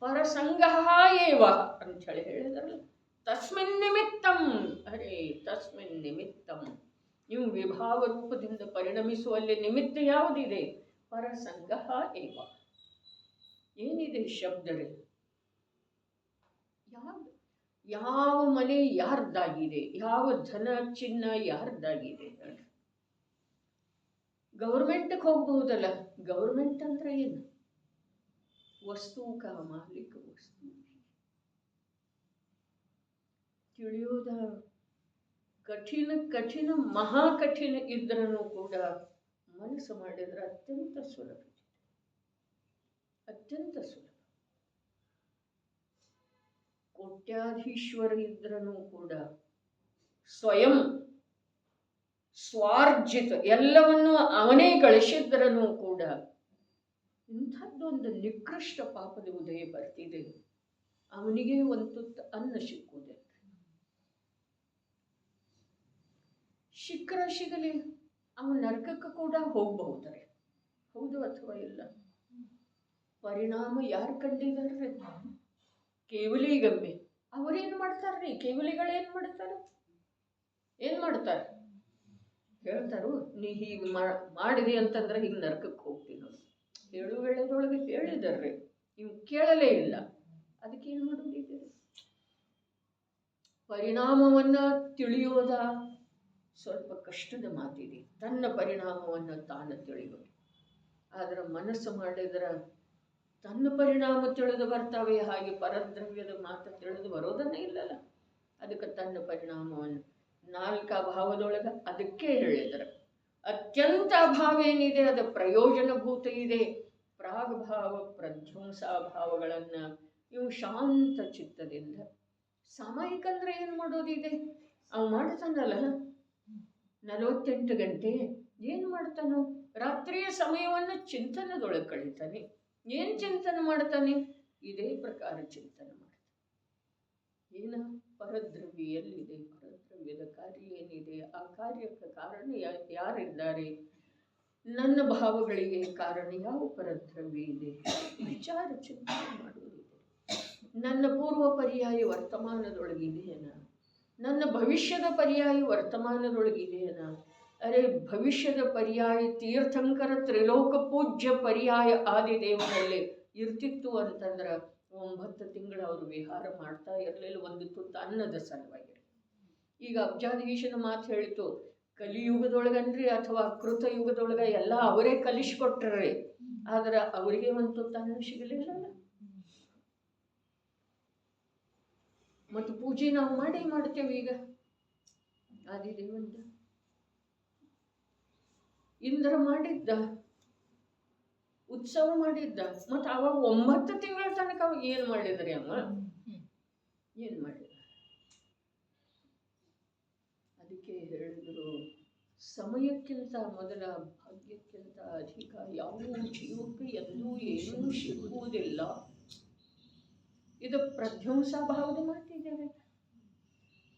ಪರಸಂಗಃ ಏವ ಅಂತ ಹೇಳಿದ್ರಲ್ಲ, ತಸ್ಮಿನ್ ನಿಮಿತ್ತಂ. ಅರೆ ತಸ್ಮಿನ್ ನಿಮಿತ್ತಂ, ನೀವು ವಿಭಾವ ರೂಪದಿಂದ ಪರಿಣಮಿಸುವಲ್ಲಿ ನಿಮಿತ್ತ ಯಾವುದಿದೆ? ಪರಸಂಗಃ ಏವ. ಏನಿದೆ ಶಬ್ದರೇ? ಯಾವ ಮನೆ ಯಾರ್ದಾಗಿದೆ, ಯಾವ ಧನ ಚಿನ್ನ ಯಾರ್ದಾಗಿದೆ? ಗೌರ್ಮೆಂಟ್ಗೆ ಹೋಗ್ಬಹುದಲ್ಲ. ಗೌರ್ಮೆಂಟ್ ಅಂದ್ರೆ ಏನು? ವಸ್ತು ಕಾ ಮಾಲೀಕ ವಸ್ತು. ತಿಳಿಯೋದ ಕಠಿಣ ಕಠಿಣ ಮಹಾ ಕಠಿಣ ಇದ್ರೂ ಕೂಡ ಮನಸ್ಸು ಮಾಡಿದ್ರೆ ಅತ್ಯಂತ ಸುಲಭ, ಅತ್ಯಂತ ಸುಲಭ. ಕೋಟ್ಯಾಧೀಶ್ವರ ಇದ್ರೂ ಕೂಡ ಸ್ವಯಂ ಸ್ವಾರ್ಜಿತ ಎಲ್ಲವನ್ನು ಅವನೇ ಗಳಿಸಿದ್ರೂ ಕೂಡ ಇಂಥದ್ದೊಂದು ನಿಕೃಷ್ಟ ಪಾಪದ ಉದಯ ಬರ್ತಿದೆ. ಅವನಿಗೆ ಒಂದು ತುತ್ತು ಅನ್ನ ಸಿಕ್ಕುವುದಿಲ್ಲ. ಶಿಖರ ಸಿಗಲಿ, ಅವನ ನರಕಕ್ಕೆ ಕೂಡ ಹೋಗಬಹುದರೆ. ಹೌದು ಅಥವಾ ಇಲ್ಲ? ಪರಿಣಾಮ ಯಾರು ಕಂಡಿದ್ದಾರೆ? ಕೇವಲಿಗಂಬೆ ಅವರೇನು ಮಾಡ್ತಾರ್ರಿ? ಕೇವಲಿಗಳೇನು ಮಾಡ್ತಾರೆ? ಏನು ಮಾಡ್ತಾರೆ? ಹೇಳ್ತಾರು, ನೀ ಹೀಗೆ ಮಾಡಿದೆ ಅಂತಂದ್ರೆ ಹಿಂಗೆ ನರಕಕ್ಕೆ ಹೋಗ್ತೀನಿ ನೋಡಿ. ಹೇಳು ವೇಳೆದೊಳಗೆ ಹೇಳಿದಾರ್ರಿ, ನೀವು ಕೇಳಲೇ ಇಲ್ಲ. ಅದಕ್ಕೇನು ಮಾಡೋದಿದೆ? ಪರಿಣಾಮವನ್ನ ತಿಳಿಯೋದ ಸ್ವಲ್ಪ ಕಷ್ಟದ ಮಾತಿದೆ. ತನ್ನ ಪರಿಣಾಮವನ್ನು ತಾನು ತಿಳಿಯೋದು. ಆದ್ರೆ ಮನಸ್ಸು ಮಾಡಿದ್ರೆ ತನ್ನ ಪರಿಣಾಮ ತಿಳಿದು ಬರ್ತಾವೆ, ಹಾಗೆ ಪರದ್ರವ್ಯದ ಮಾತು ತಿಳಿದು ಬರೋದನ್ನೇ ಇಲ್ಲಲ್ಲ. ಅದಕ್ಕೆ ತನ್ನ ಪರಿಣಾಮವನ್ನು 4 ಅಭಾವದೊಳಗೆ ಅದಕ್ಕೆ ಹೇಳಿದರು. ಅತ್ಯಂತ ಅಭಾವ ಏನಿದೆ ಅದು ಪ್ರಯೋಜನಭೂತ ಇದೆ. ಪ್ರಾಗ್ಭಾವ ಪ್ರಧ್ವಂಸಾಭಾವಗಳನ್ನು ಇವು ಶಾಂತ ಚಿತ್ತದಿಂದ. ಸಾಮಾಯಿಕ ಅಂದ್ರೆ ಏನು ಮಾಡೋದಿದೆ? ಅವು ಮಾಡ್ತಾನಲ್ಲ 48 ಗಂಟೆ ಏನು ಮಾಡ್ತಾನೋ? ರಾತ್ರಿಯ ಸಮಯವನ್ನು ಚಿಂತನದೊಳಗೆ ಕಳೀತಾನೆ. ಏನು ಚಿಂತನೆ ಮಾಡ್ತಾನೆ? ಇದೇ ಪ್ರಕಾರ ಚಿಂತನೆ ಮಾಡ್ತಾನೆ. ಏನ ಪರದ್ರವ್ಯ ಎಲ್ಲಿದೆ? ಪರದ್ರವ್ಯದ ಕಾರ್ಯ ಏನಿದೆ? ಆ ಕಾರ್ಯಕ್ಕೆ ಕಾರಣ ಯಾರಿದ್ದಾರೆ? ನನ್ನ ಭಾವಗಳಿಗೆ ಕಾರಣ ಯಾವ ಪರದ್ರವ್ಯ ಇದೆ? ವಿಚಾರ ಚಿಂತನೆ ಮಾಡುವುದಿದೆ. ನನ್ನ ಪೂರ್ವ ಪರ್ಯಾಯ ವರ್ತಮಾನದೊಳಗಿದೆಯೇನ? ನನ್ನ ಭವಿಷ್ಯದ ಪರ್ಯಾಯ ವರ್ತಮಾನದೊಳಗಿದೆಯೇನ? ಅರೆ ಭವಿಷ್ಯದ ಪರ್ಯಾಯ ತೀರ್ಥಂಕರ ತ್ರಿಲೋಕ ಪೂಜ್ಯ ಪರ್ಯಾಯ ಆದಿದೇವನಲ್ಲಿ ಇರ್ತಿತ್ತು ಅಂತಂದ್ರೆ 9 ತಿಂಗಳು ಅವರು ವಿಹಾರ ಮಾಡ್ತಾ ಇರಲಿಲ್ಲ, ಒಂದು ತುತ್ತು ಅನ್ನದ ಸಲುವಾಗಿ. ಈಗ ಅಬ್ಜಾದೀಶನ ಮಾತು ಹೇಳಿತು, ಕಲಿಯುಗದೊಳಗನ್ರಿ ಅಥವಾ ಕೃತ ಯುಗದೊಳಗ ಎಲ್ಲ ಅವರೇ ಕಲಿಸ್ಕೊಟ್ರಿ, ಆದ್ರೆ ಅವರಿಗೆ ಒಂದು ತುತ್ತು ಅನ್ನ ಸಿಗಲಿಲ್ಲಲ್ಲ. ಮತ್ತು ಪೂಜೆ ನಾವು ಮಾಡ್ತೇವೆ. ಈಗ ಆದಿದೇವಂದ ಇಂದ್ರ ಮಾಡಿದ್ದ, ಉತ್ಸವ ಮಾಡಿದ್ದ, ಮತ್ತು ಅವಾಗ 9 ತಿಂಗಳ ತನಕ ಅವಾಗ ಏನು ಮಾಡಿದ್ರಿ ಅಮ್ಮ? ಏನು ಮಾಡಿದ? ಅದಕ್ಕೆ ಹೇಳಿದ್ರು, ಸಮಯಕ್ಕಿಂತ ಮೊದಲ ಭಾಗ್ಯಕ್ಕಿಂತ ಅಧಿಕ ಯಾವ ಜೀವಕ್ಕೆ ಎಂದೂ ಏನೂ ಸಿಗುವುದಿಲ್ಲ. ಇದು ಪ್ರಧ್ವಂಸ ಭಾವದ ಮಾತಿದ್ದೇವೆ.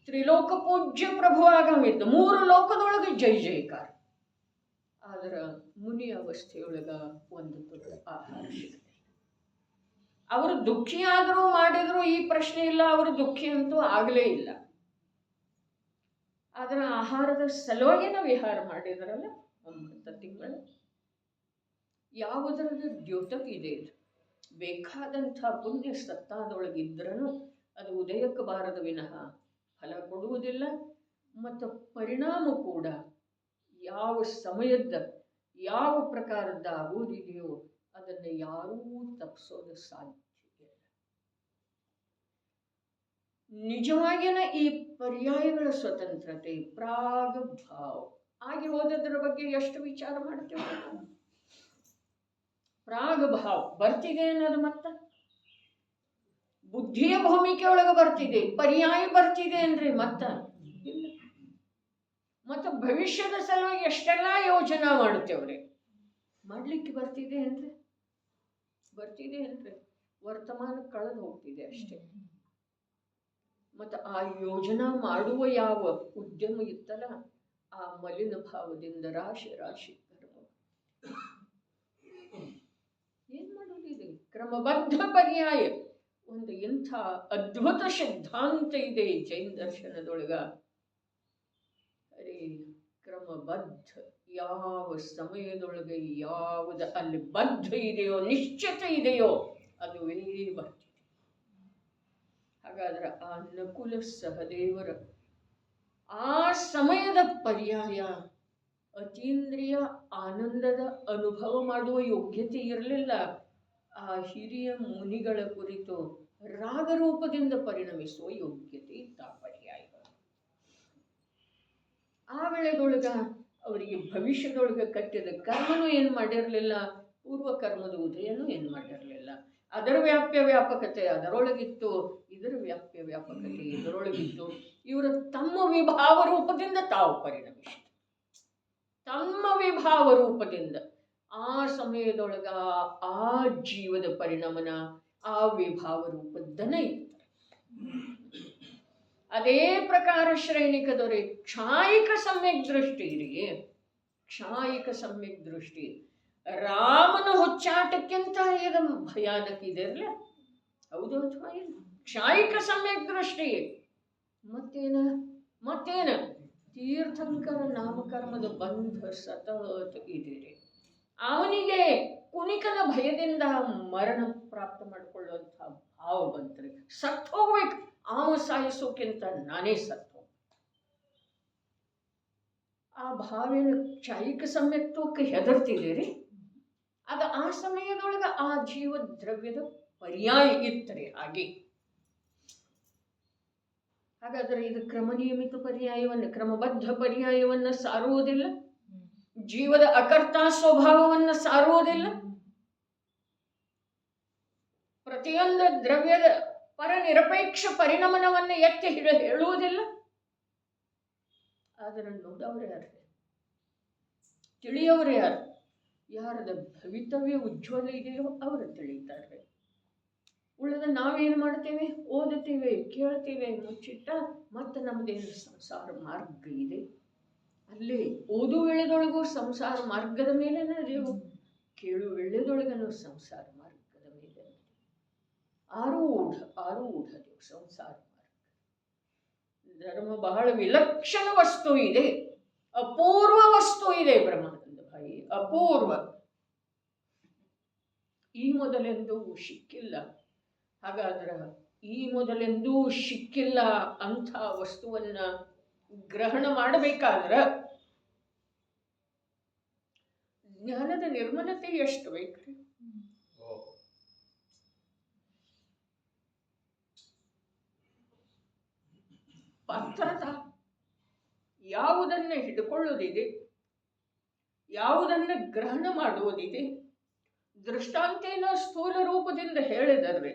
ತ್ರಿಲೋಕ ಪೂಜ್ಯ ಪ್ರಭು ಆಗಮಿದ್ದು 3 ಲೋಕದೊಳಗೆ ಜೈ ಜೈಕಾರ. ಆದ್ರೆ ಮುನಿ ಅವಸ್ಥೆಯೊಳಗ ಒಂದು ತುತ್ತು ಆಹಾರ ಸಿಗಲಿಲ್ಲ. ಅವರು ದುಃಖಿಯಾದರೂ ಮಾಡಿದ್ರು ಈ ಪ್ರಶ್ನೆ ಇಲ್ಲ, ಅವರು ದ್ದುಃಖಿ ಅಂತೂ ಆಗಲೇ ಇಲ್ಲ. ಆದ್ರೆ ಆಹಾರದ ಸಲುವಾಗಿನ ವಿಹಾರ ಮಾಡಿದ್ರಲ್ಲ 9 ತಿಂಗಳು. ಯಾವುದರದ ದ್ಯೋತಕ್ಕಿದೆ? ಬೇಕಾದಂಥ ಪುಣ್ಯ ಸತ್ತಾದೊಳಗಿದ್ರೂ ಅದು ಉದಯಕ್ಕೆ ಬಾರದ ವಿನಃ ಫಲ ಕೊಡುವುದಿಲ್ಲ. ಮತ್ತು ಪರಿಣಾಮ ಕೂಡ ಯಾವ ಸಮಯದ ಯಾವ ಪ್ರಕಾರದ ಆಗುವುದಿದೆಯೋ ಅದನ್ನು ಯಾರೂ ತಪ್ಪಿಸೋದು ಸಾಧ್ಯ ಇಲ್ಲ. ನಿಜವಾಗಿನ ಈ ಪರ್ಯಾಯಗಳ ಸ್ವತಂತ್ರತೆ ಪ್ರಾಗ್ಭಾವ ಆಗಿ ಹೋದದ್ರ ಬಗ್ಗೆ ಎಷ್ಟು ವಿಚಾರ ಮಾಡ್ತೇವೆ. ಪ್ರಾಗ್ಭಾವ ಬರ್ತಿದೆ ಅನ್ನೋದು ಮತ್ತೆ ಬುದ್ಧಿಯ ಭೂಮಿಕೆ ಒಳಗೆ ಬರ್ತಿದೆ, ಪರ್ಯಾಯ ಬರ್ತಿದೆ ಅಂದ್ರೆ ಮತ್ತ ಇಲ್ಲ. ಮತ್ತು ಭವಿಷ್ಯದ ಸಲುವಾಗಿ ಎಷ್ಟೆಲ್ಲ ಯೋಜನಾ ಮಾಡುತ್ತೇವ್ರಿ, ಮಾಡ್ಲಿಕ್ಕೆ ಬರ್ತಿದೆ ಅಂದ್ರೆ ವರ್ತಮಾನ ಕಳೆದು ಹೋಗ್ತಿದೆ ಅಷ್ಟೇ. ಮತ್ತು ಆ ಯೋಜನಾ ಮಾಡುವ ಯಾವ ಉದ್ಯಮ ಇತ್ತಲ್ಲ, ಆ ಮಲಿನ ಭಾವದಿಂದ ರಾಶಿ ರಾಶಿ ಕರ್ಮ. ಏನ್ ಮಾಡೋದಿದೆ? ಕ್ರಮಬದ್ಧ ಪರ್ಯಾಯ ಒಂದು ಎಂಥ ಅದ್ಭುತ ಸಿದ್ಧಾಂತ ಇದೆ ಜೈನ ದರ್ಶನದೊಳಗ. ಅರೆ ಕ್ರಮಬದ್ಧ, ಯಾವ ಸಮಯದೊಳಗೆ ಯಾವುದು ಅಲ್ಲಿ ಬದ್ಧ ಇದೆಯೋ ನಿಶ್ಚಿತ ಇದೆಯೋ ಅದುವೇ ಬರ್ತಿದೆ. ಹಾಗಾದ್ರೆ ಆ ನಕುಲ ಸಹದೇವರ ಆ ಸಮಯದ ಪರ್ಯಾಯ ಅತೀಂದ್ರಿಯ ಆನಂದದ ಅನುಭವ ಮಾಡುವ ಯೋಗ್ಯತೆ ಇರಲಿಲ್ಲ. ಆ ಹಿರಿಯ ಮುನಿಗಳ ಕುರಿತು ರಾಗರೂಪದಿಂದ ಪರಿಣಮಿಸುವ ಯೋಗ್ಯತೆ ಇತ್ತ ಪರ್ಯಾಯಗಳು. ಆ ವೇಳೆದೊಳಗ ಅವರಿಗೆ ಭವಿಷ್ಯದೊಳಗೆ ಕಟ್ಟಿದ ಕರ್ಮನೂ ಏನು ಮಾಡಿರಲಿಲ್ಲ, ಪೂರ್ವ ಕರ್ಮದ ಉದಯನೂ ಏನು ಮಾಡಿರಲಿಲ್ಲ. ಅದರ ವ್ಯಾಪಕತೆ ಅದರೊಳಗಿತ್ತು, ಇದರ ವ್ಯಾಪಕತೆ ಇದರೊಳಗಿತ್ತು. ಇವರು ತಮ್ಮ ವಿಭಾವ ರೂಪದಿಂದ ತಾವು ಪರಿಣಮಿಸಿದರು. ತಮ್ಮ ವಿಭಾವ ರೂಪದಿಂದ ಆ ಸಮಯದೊಳಗ ಆ ಜೀವದ ಪರಿಣಮನ ಆ ವಿಭಾವ ರೂಪದ್ದನ ಇರ್ತಾರೆ. ಅದೇ ಪ್ರಕಾರ ಶ್ರೇಣಿಕ ದೊರೆ ಕ್ಷಾಯಿಕ ಸಮ್ಯಕ್ ದೃಷ್ಟಿ ಇರಿಗೆ. ಕ್ಷಾಯಿಕ ಸಮ್ಯಕ್ ದೃಷ್ಟಿ ರಾಮನ ಹುಚ್ಚಾಟಕ್ಕಿಂತ ಇದು ಭಯಾನಕ ಇದೆ ಅಲ್ಲ. ಹೌದು ಅಥವಾ ಇಲ್ಲ? ಕ್ಷಾಯಿಕ ಸಮ್ಯಕ್ ದೃಷ್ಟಿ. ಮತ್ತೇನ ತೀರ್ಥಂಕರ ನಾಮಕರ್ಮದ ಬಂಧ ಸತತ ಇದ್ದೀರಿ. ಅವನಿಗೆ ಕುಣಿಕನ ಭಯದಿಂದ ಮರಣ ಪ್ರಾಪ್ತ ಮಾಡಿಕೊಳ್ಳುವಂತಹ ಭಾವ ಬಂತ್ರಿ. ಸತ್ತು ಹೋಗ್ಬೇಕು, ಅವ ಸಾಯಿಸೋಕ್ಕಿಂತ ನಾನೇ ಸತ್ತು. ಆ ಭಾವಿನ ಕ್ಷಾಯಿಕ ಸಮ್ಯಕ್ತಕ್ಕೆ ಹೆದರ್ತಿದ್ದೀರಿ. ಅದು ಆ ಸಮಯದೊಳಗೆ ಆ ಜೀವ ದ್ರವ್ಯದ ಪರ್ಯಾಯ ಇತ್ತರೆ. ಹಾಗಾದರೆ ಇದು ಕ್ರಮನಿಯಮಿತ ಪರ್ಯಾಯವನ್ನು, ಕ್ರಮಬದ್ಧ ಪರ್ಯಾಯವನ್ನು ಸಾರುವುದಿಲ್ಲ. ಜೀವದ ಅಕರ್ತಾ ಸ್ವಭಾವವನ್ನು ಸಾರುವುದಿಲ್ಲ. ಪ್ರತಿಯೊಂದು ದ್ರವ್ಯದ ಪರನಿರಪೇಕ್ಷ ಪರಿಣಮನವನ್ನು ಎತ್ತಿ ಹೇಳುವುದಿಲ್ಲ. ಆದರೆ ನೋಡವ್ರು ಯಾರು? ತಿಳಿಯವರು ಯಾರು? ಯಾರದ ಭವಿತವ್ಯ ಉಜ್ವಲ ಇದೆಯೋ ಅವರು ತಿಳಿತಾರೆ. ಉಳಿದ ನಾವೇನು ಮಾಡ್ತೇವೆ? ಓದುತ್ತೇವೆ, ಕೇಳ್ತೇವೆ, ಮುಚ್ಚಿಟ್ಟ ಮತ್ತೆ ನಮ್ಮದೇನು ಸಂಸಾರ ಮಾರ್ಗ ಇದೆ. ಅಲ್ಲಿ ಓದು ವೇಳೆದೊಳಗೂ ಸಂಸಾರ ಮಾರ್ಗದ ಮೇಲೆ ನಡೆಯುವು, ಕೇಳು ವೇಳೆದೊಳಗನು ಸಂಸಾರ ಮಾರ್ಗದ ಮೇಲೆ ಆರೂಢದೇವು ಸಂಸಾರ ಮಾರ್ಗ. ಧರ್ಮ ಬಹಳ ವಿಲಕ್ಷಣ ವಸ್ತು ಇದೆ, ಅಪೂರ್ವ ವಸ್ತು ಇದೆ ಬ್ರಹ್ಮಾನಂದ ಭಾಯಿ, ಅಪೂರ್ವ. ಈ ಮೊದಲೆಂದೂ ಸಿಕ್ಕಿಲ್ಲ. ಹಾಗಾದ್ರೆ ಈ ಮೊದಲೆಂದೂ ಸಿಕ್ಕಿಲ್ಲ ಅಂಥ ವಸ್ತುವನ್ನ ಗ್ರಹಣ ಮಾಡಬೇಕಾದ್ರೆ ಜ್ಞಾನದ ನಿರ್ಮಲತೆ ಎಷ್ಟು ಬೇಕ್ರಿ? ಪಾತ್ರತ ಯಾವುದನ್ನ ಹಿಡ್ಕೊಳ್ಳೋದಿದೆ, ಯಾವುದನ್ನ ಗ್ರಹಣ ಮಾಡುವುದಿದೆ. ದೃಷ್ಟಾಂತೇನ ಸ್ಥೂಲ ರೂಪದಿಂದ ಹೇಳಿದರೆ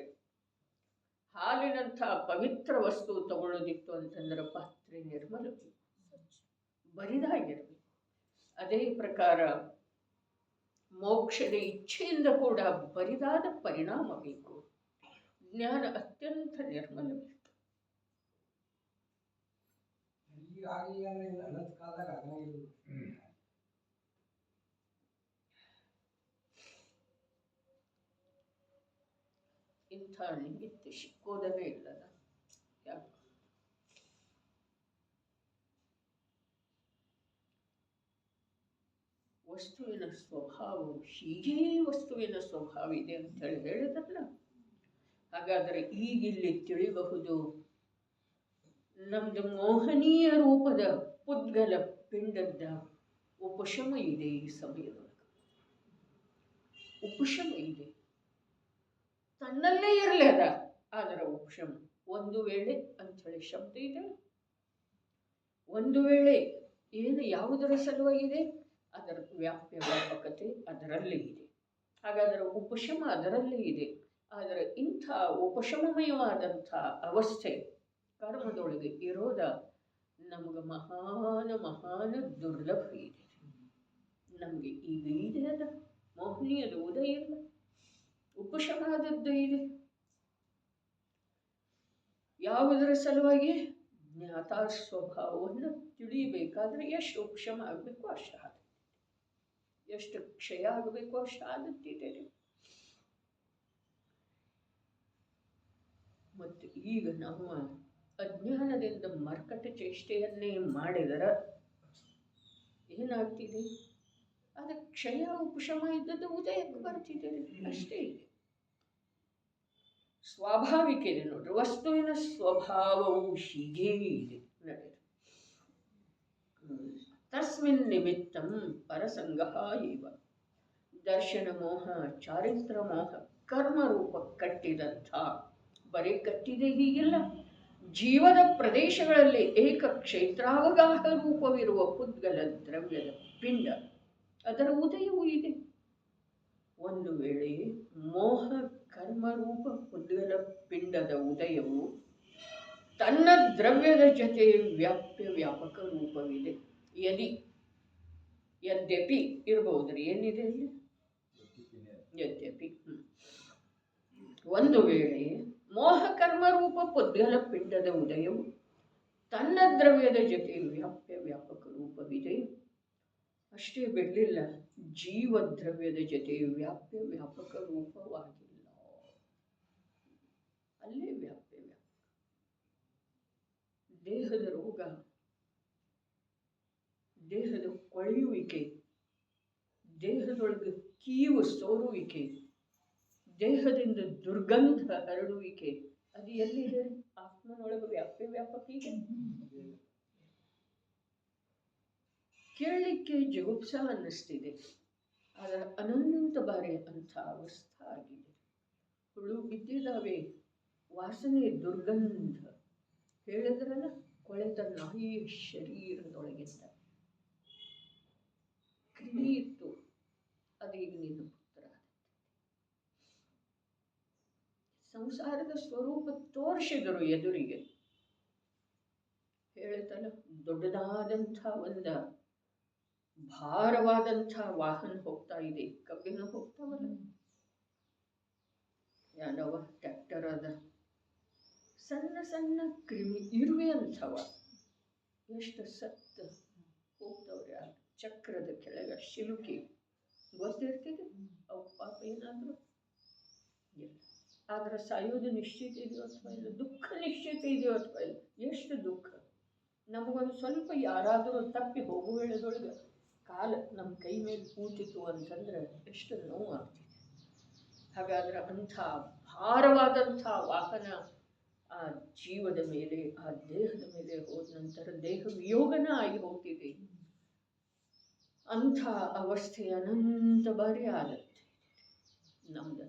ಹಾಲಿನಂಥ ಪವಿತ್ರ ವಸ್ತು ತಗೊಳ್ಳೋದಿತ್ತು ಅಂತಂದ್ರೆ ಪಾತ್ರೆ ನಿರ್ಮಲ ಬರಿದಾಗಿರಬೇಕು. ಅದೇ ಪ್ರಕಾರ ಮೋಕ್ಷದ ಇಚ್ಛೆಯಿಂದ ಕೂಡ ಬರಿದಾದ ಪರಿಣಾಮ ಬೇಕು. ಜ್ಞಾನ ಅತ್ಯಂತ ನಿರ್ಮಲ ಬೇಕು. ಇಂಥ ನಿಮಿತ್ತ ಸಿಕ್ಕೋದವೇ ಇಲ್ಲದ. ಯಾಕೆ? ವಸ್ತುವಿನ ಸ್ವಭಾವವು ಹೀಗೇ ವಸ್ತುವಿನ ಸ್ವಭಾವ ಇದೆ ಅಂತ ಹೇಳಿದ್ರಲ್ಲ. ಹಾಗಾದರೆ ಈಗಿಲ್ಲಿ ತಿಳಿಬಹುದು, ನಮ್ದು ಮೋಹನೀಯ ರೂಪದ ಪುದ್ಗಲ ಪಿಂಡದ ಉಪಶಮ ಇದೆ. ಈ ಸಮಯದೊಳಗೆ ಉಪಶಮ ಇದೆ, ತನ್ನಲ್ಲೇ ಇರಲಿ ಅದ. ಅದರ ಉಪಶಮ ಒಂದು ವೇಳೆ ಅಂಥೇಳಿ ಶಬ್ದ ಇದೆ. ಒಂದು ವೇಳೆ ಏನು ಯಾವುದರ ಸಲುವಾಗಿದೆ? ಅದರ ವ್ಯಾಪ್ಯ ವ್ಯಾಪಕತೆ ಅದರಲ್ಲೇ ಇದೆ. ಹಾಗಾದರೆ ಉಪಶಮ ಅದರಲ್ಲೇ ಇದೆ. ಆದರೆ ಇಂಥ ಉಪಶಮಮಯವಾದಂಥ ಅವಸ್ಥೆ ಕರ್ಮದೊಳಗೆ ಇರೋದ ನಮಗೆ ಮಹಾನ ದುರ್ಲಭ ಇದೆ. ನಮಗೆ ಈಗ ಇದೆ ಅದ ಮೋಹನೀಯದ ಉದಯ ಇಲ್ಲ, ಉಪಶಮಾದದ್ದು ಇದೆ. ಯಾವುದರ ಸಲುವಾಗಿ? ಜ್ಞಾತ ಸ್ವಭಾವವನ್ನು ತಿಳಿಯಬೇಕಾದ್ರೆ ಎಷ್ಟು ಉಪಶಮ ಆಗಬೇಕು ಅಷ್ಟು ಆಗುತ್ತೆ, ಎಷ್ಟು ಕ್ಷಯ ಆಗಬೇಕು ಅಷ್ಟು ಆಗುತ್ತಿದೆ. ಮತ್ತು ಈಗ ನಮ್ಮ ಅಜ್ಞಾನದಿಂದ ಮರ್ಕಟ ಚೇಷ್ಟೆಯನ್ನೇ ಮಾಡಿದರೆ ಏನಾಗ್ತಿದೆ? ಅದು ಕ್ಷಯ ಉಪಶಮ ಇದ್ದದ್ದು ಉದಯಕ್ಕೆ ಬರ್ತಿದೆ ಅಷ್ಟೇ. ಇದೆ ಸ್ವಾಭಾವಿಕ ಇದೆ ನೋಡ್ರಿ. ವಸ್ತುವಿನ ಸ್ವಭಾವವು ಹೀಗೇ ಇದೆ. ನಡೆಯಿರಿ. ತಸ್ಮಿನ್ ನಿಮಿತ್ತಂ ಪರಸಂಗಃ ಇವ ದರ್ಶನ ಮೋಹ, ಚಾರಿತ್ರ ಮೋಹ, ಕರ್ಮರೂಪ ಕಟ್ಟಿದಂಥ, ಬರೀ ಕಟ್ಟಿದೆ ಹೀಗಿಲ್ಲ, ಜೀವದ ಪ್ರದೇಶಗಳಲ್ಲಿ ಏಕ ಕ್ಷೇತ್ರಾವಗಾಹ ರೂಪವಿರುವ ಪುದ್ಗಲ ದ್ರವ್ಯದ ಪಿಂಡ ಅದರ ಉದಯವೂ ಇದೆ. ಒಂದು ವೇಳೆ ಮೋಹ ಕರ್ಮರೂಪ ಪುದ್ಗಲ ಪಿಂಡದ ಉದಯವು ತನ್ನ ದ್ರವ್ಯದ ಜೊತೆ ವ್ಯಾಪ್ಯ ವ್ಯಾಪಕ ರೂಪವಿದೆ. ಯದ್ಯಪಿ ಇರಬಹುದ್ರಿ, ಏನಿದೆ ಅಲ್ಲಿ? ಯದ್ಯಪಿ. ಒಂದು ವೇಳೆ ಮೋಹ ಕರ್ಮರೂಪ ಪುದ್ಗಲ ಪಿಂಡದ ಉದಯವು ತನ್ನ ದ್ರವ್ಯದ ಜೊತೆ ವ್ಯಾಪ್ಯ ವ್ಯಾಪಕ ರೂಪವಿದೆ. ಅಷ್ಟೇ ಬಿಡಲಿಲ್ಲ, ಜೀವ ದ್ರವ್ಯದ ಜೊತೆ ವ್ಯಾಪ್ಯ ವ್ಯಾಪಕ ರೂಪವಾಗಿಲ್ಲ. ಅಲ್ಲೇ ವ್ಯಾಪ್ಯ ವ್ಯಾಪ್ಯ. ದೇಹದ ರೋಗ, ದೇಹದ ಕೊಳೆಯುವಿಕೆ, ದೇಹದೊಳಗೆ ಕೀವು ಸೋರುವಿಕೆ, ದೇಹದಿಂದ ದುರ್ಗಂಧ ಹರಡುವಿಕೆ, ಅದು ಎಲ್ಲಿದೆ? ಆತ್ಮನೊಳಗೆ ವ್ಯಾಪ್ಯ ವ್ಯಾಪಕ ಇದೆ. ಕೇಳಲಿಕ್ಕೆ ಜಗುಪ್ಸ ಅನ್ನಿಸ್ತಿದೆ, ಆದರೆ ಅನಂತ ಬಾರಿ ಅಂಥ ಅವಸ್ಥಾ ಆಗಿದೆ. ಹುಳು ಬಿದ್ದಿದ್ದಾವೆ, ವಾಸನೆ ದುರ್ಗಂಧ. ಹೇಳಿದ್ರಲ್ಲ, ಕೊಳೆತ ನಾಯಿಯ ಶರೀರದೊಳಗಿಂದ ಕ್ರಿಮಿ ಇತ್ತು, ಅದೀಗ ನಿನ್ನ ಪುತ್ರ. ಸಂಸಾರದ ಸ್ವರೂಪ ತೋರಿಸಿದರು ಎದುರಿಗೆ. ಹೇಳಿತಲ್ಲ, ದೊಡ್ಡದಾದಂಥ ಒಂದು ಭಾರವಾದಂಥ ವಾಹನ ಹೋಗ್ತಾ ಇದೆ. ಕಬ್ಬಿನ ಹೋಗ್ತಾವಲ್ಲ, ಯಾನವ ಟ್ರ್ಯಾಕ್ಟರ್ ಅದ, ಸಣ್ಣ ಸಣ್ಣ ಕ್ರಿಮಿ ಇರುವೆ ಅಂಥವ ಎಷ್ಟು ಸತ್ತ ಹೋಗ್ತವ್ರೆ ಆ ಚಕ್ರದ ಕೆಳಗೆ ಶಿಲುಕಿ. ಗೊತ್ತಿರ್ತಿದೆ ಅವು ಪಾಪ ಏನಾದರೂ ಇಲ್ಲ. ಆದ್ರೆ ಸಾಯೋದು ನಿಶ್ಚಿತ ಇದೆಯೋ ಅಥವಾ ಇಲ್ಲ, ದುಃಖ ನಿಶ್ಚಿತ ಇದೆಯೋ ಅಥವಾ ಇಲ್ಲ. ಎಷ್ಟು ದುಃಖ ನಮಗೊಂದು ಸ್ವಲ್ಪ ಯಾರಾದರೂ ತಪ್ಪಿ ಹೋಗುವ ವೇಳೆದೊಳಗೆ ಕಾಲ ನಮ್ಮ ಕೈ ಮೇಲೆ ಕೂತಿತು ಅಂತಂದ್ರೆ ಎಷ್ಟು ನೋವು ಆಗ್ತಿದೆ. ಹಾಗಾದ್ರೆ ಅಂಥ ಭಾರವಾದಂಥ ವಾಹನ ಆ ಜೀವದ ಮೇಲೆ, ಆ ದೇಹದ ಮೇಲೆ ಹೋದ ನಂತರ ದೇಹ ವಿಯೋಗನ ಆಗಿ ಹೋಗ್ತಿದೆ. ಅಂಥ ಅವಸ್ಥೆ ಅನಂತ ಬಾರಿ ಆಗತ್ತೆ ನಮ್ದ.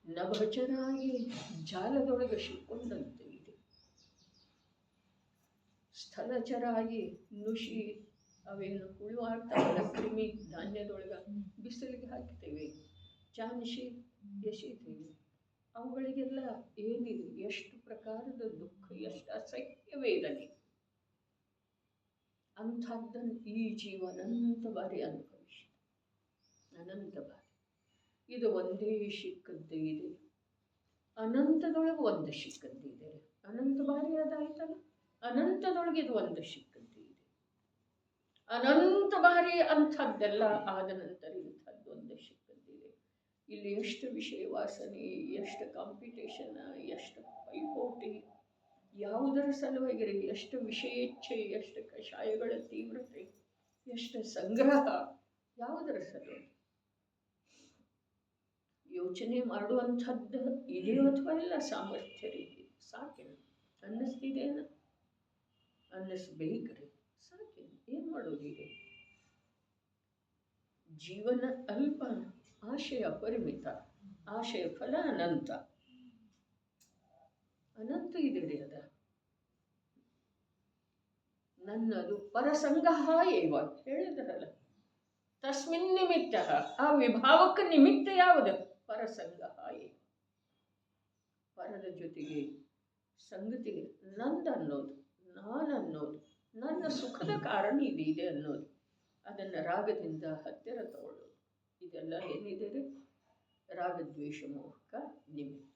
ನಭಚರಾಗಿ ಜಾಲದೊಳಗೆ ಸಿಕ್ಕೊಂಡಂತೆ ಇದೆ. ಸ್ಥಳಚರಾಗಿ ನುಷಿ ಅವೇನು ಹುಳು ಆಡ್ತಾವಲ್ಲ, ಕ್ರಿಮಿ ಧಾನ್ಯದೊಳಗೆ ಬಿಸಿಲಿಗೆ ಹಾಕ್ತೇವೆ, ಚಾನಿಸಿ ಎಸಿತೇವೆ. ಅವುಗಳಿಗೆಲ್ಲ ಏನಿದೆ, ಎಷ್ಟು ಪ್ರಕಾರದ ದುಃಖ, ಎಷ್ಟು ಅಸಹ್ಯ ವೇದನೆ. ಅಂಥದ್ದನ್ನು ಈ ಜೀವ ಅನಂತ ಬಾರಿ ಅನುಭವಿಸಿ, ಅನಂತ ಬಾರಿ. ಇದು ಒಂದೇ ಸಿಕ್ಕದ್ದೇ ಇದೆ, ಅನಂತದೊಳಗೆ ಒಂದು ಸಿಕ್ಕದ್ದೇ ಇದೆ. ಅನಂತ ಬಾರಿ ಅದಾಯ್ತಲ್ಲ, ಅನಂತದೊಳಗೆ ಇದು ಒಂದು ಸಿಕ್ಕದ್ದೇ ಇದೆ. ಅನಂತ ಬಾರಿ ಅಂಥದ್ದೆಲ್ಲ ಆದ ನಂತರ ಇಂಥದ್ದು ಒಂದು ಸಿಕ್ಕದ್ದಿದೆ. ಇಲ್ಲಿ ಎಷ್ಟು ವಿಷಯ ವಾಸನೆ, ಎಷ್ಟು ಕಾಂಪಿಟೇಷನ್, ಎಷ್ಟು ಪೈಪೋಟಿ, ಯಾವುದರ ಸಲುವಾಗಿರಿ, ಎಷ್ಟು ವಿಷಯೇಚ್ಛೆ, ಎಷ್ಟು ಕಷಾಯಗಳ ತೀವ್ರತೆ, ಎಷ್ಟು ಸಂಗ್ರಹ, ಯಾವುದರ ಸಲುವಾಗಿ ಯೋಚನೆ ಮಾಡುವಂಥದ್ದು ಇದೆಯೋ ಅಥವಾ ಇಲ್ಲ? ಸಾಮರ್ಥ್ಯ ರೀತಿ ಸಾಕೇನು ಅನ್ನಿಸ್ತಿದೇನ? ಅನ್ನಿಸ್ಬೇಕ್ರಿ, ಸಾಕೇನು? ಏನು ಮಾಡೋದಿದೆ? ಜೀವನ ಅಲ್ಪ, ಆಶಯ ಪರಿಮಿತ, ಆಶಯ ಫಲ ಅನಂತ. ಅನಂತ ಇದೆ ರೀ ಅದ. ನನ್ನದು ಪರಸಂಗಃ ಏವ ಹೇಳಿದ್ರಲ್ಲ, ತಸ್ಮಿನ್ ನಿಮಿತ್ತ. ಆ ವಿಭಾವಕ್ಕೆ ನಿಮಿತ್ತ ಯಾವುದು? ಪರಸಂಗಃ ಏವ. ಪರದ ಜೊತೆಗೆ ಸಂಗತಿ, ನಂದನ್ನೋದು, ನಾನನ್ನೋದು, ನನ್ನ ಸುಖದ ಕಾರಣ ಇದೆ ಅನ್ನೋದು, ಅದನ್ನು ರಾಗದಿಂದ ಹತ್ತಿರ ತಗೊಳ್ಳೋದು, ಇದೆಲ್ಲ ಏನಿದೆ ರೀ? ರಾಗದ್ವೇಷ ಮೋಹಕ ನಿಮಿತ್ತ.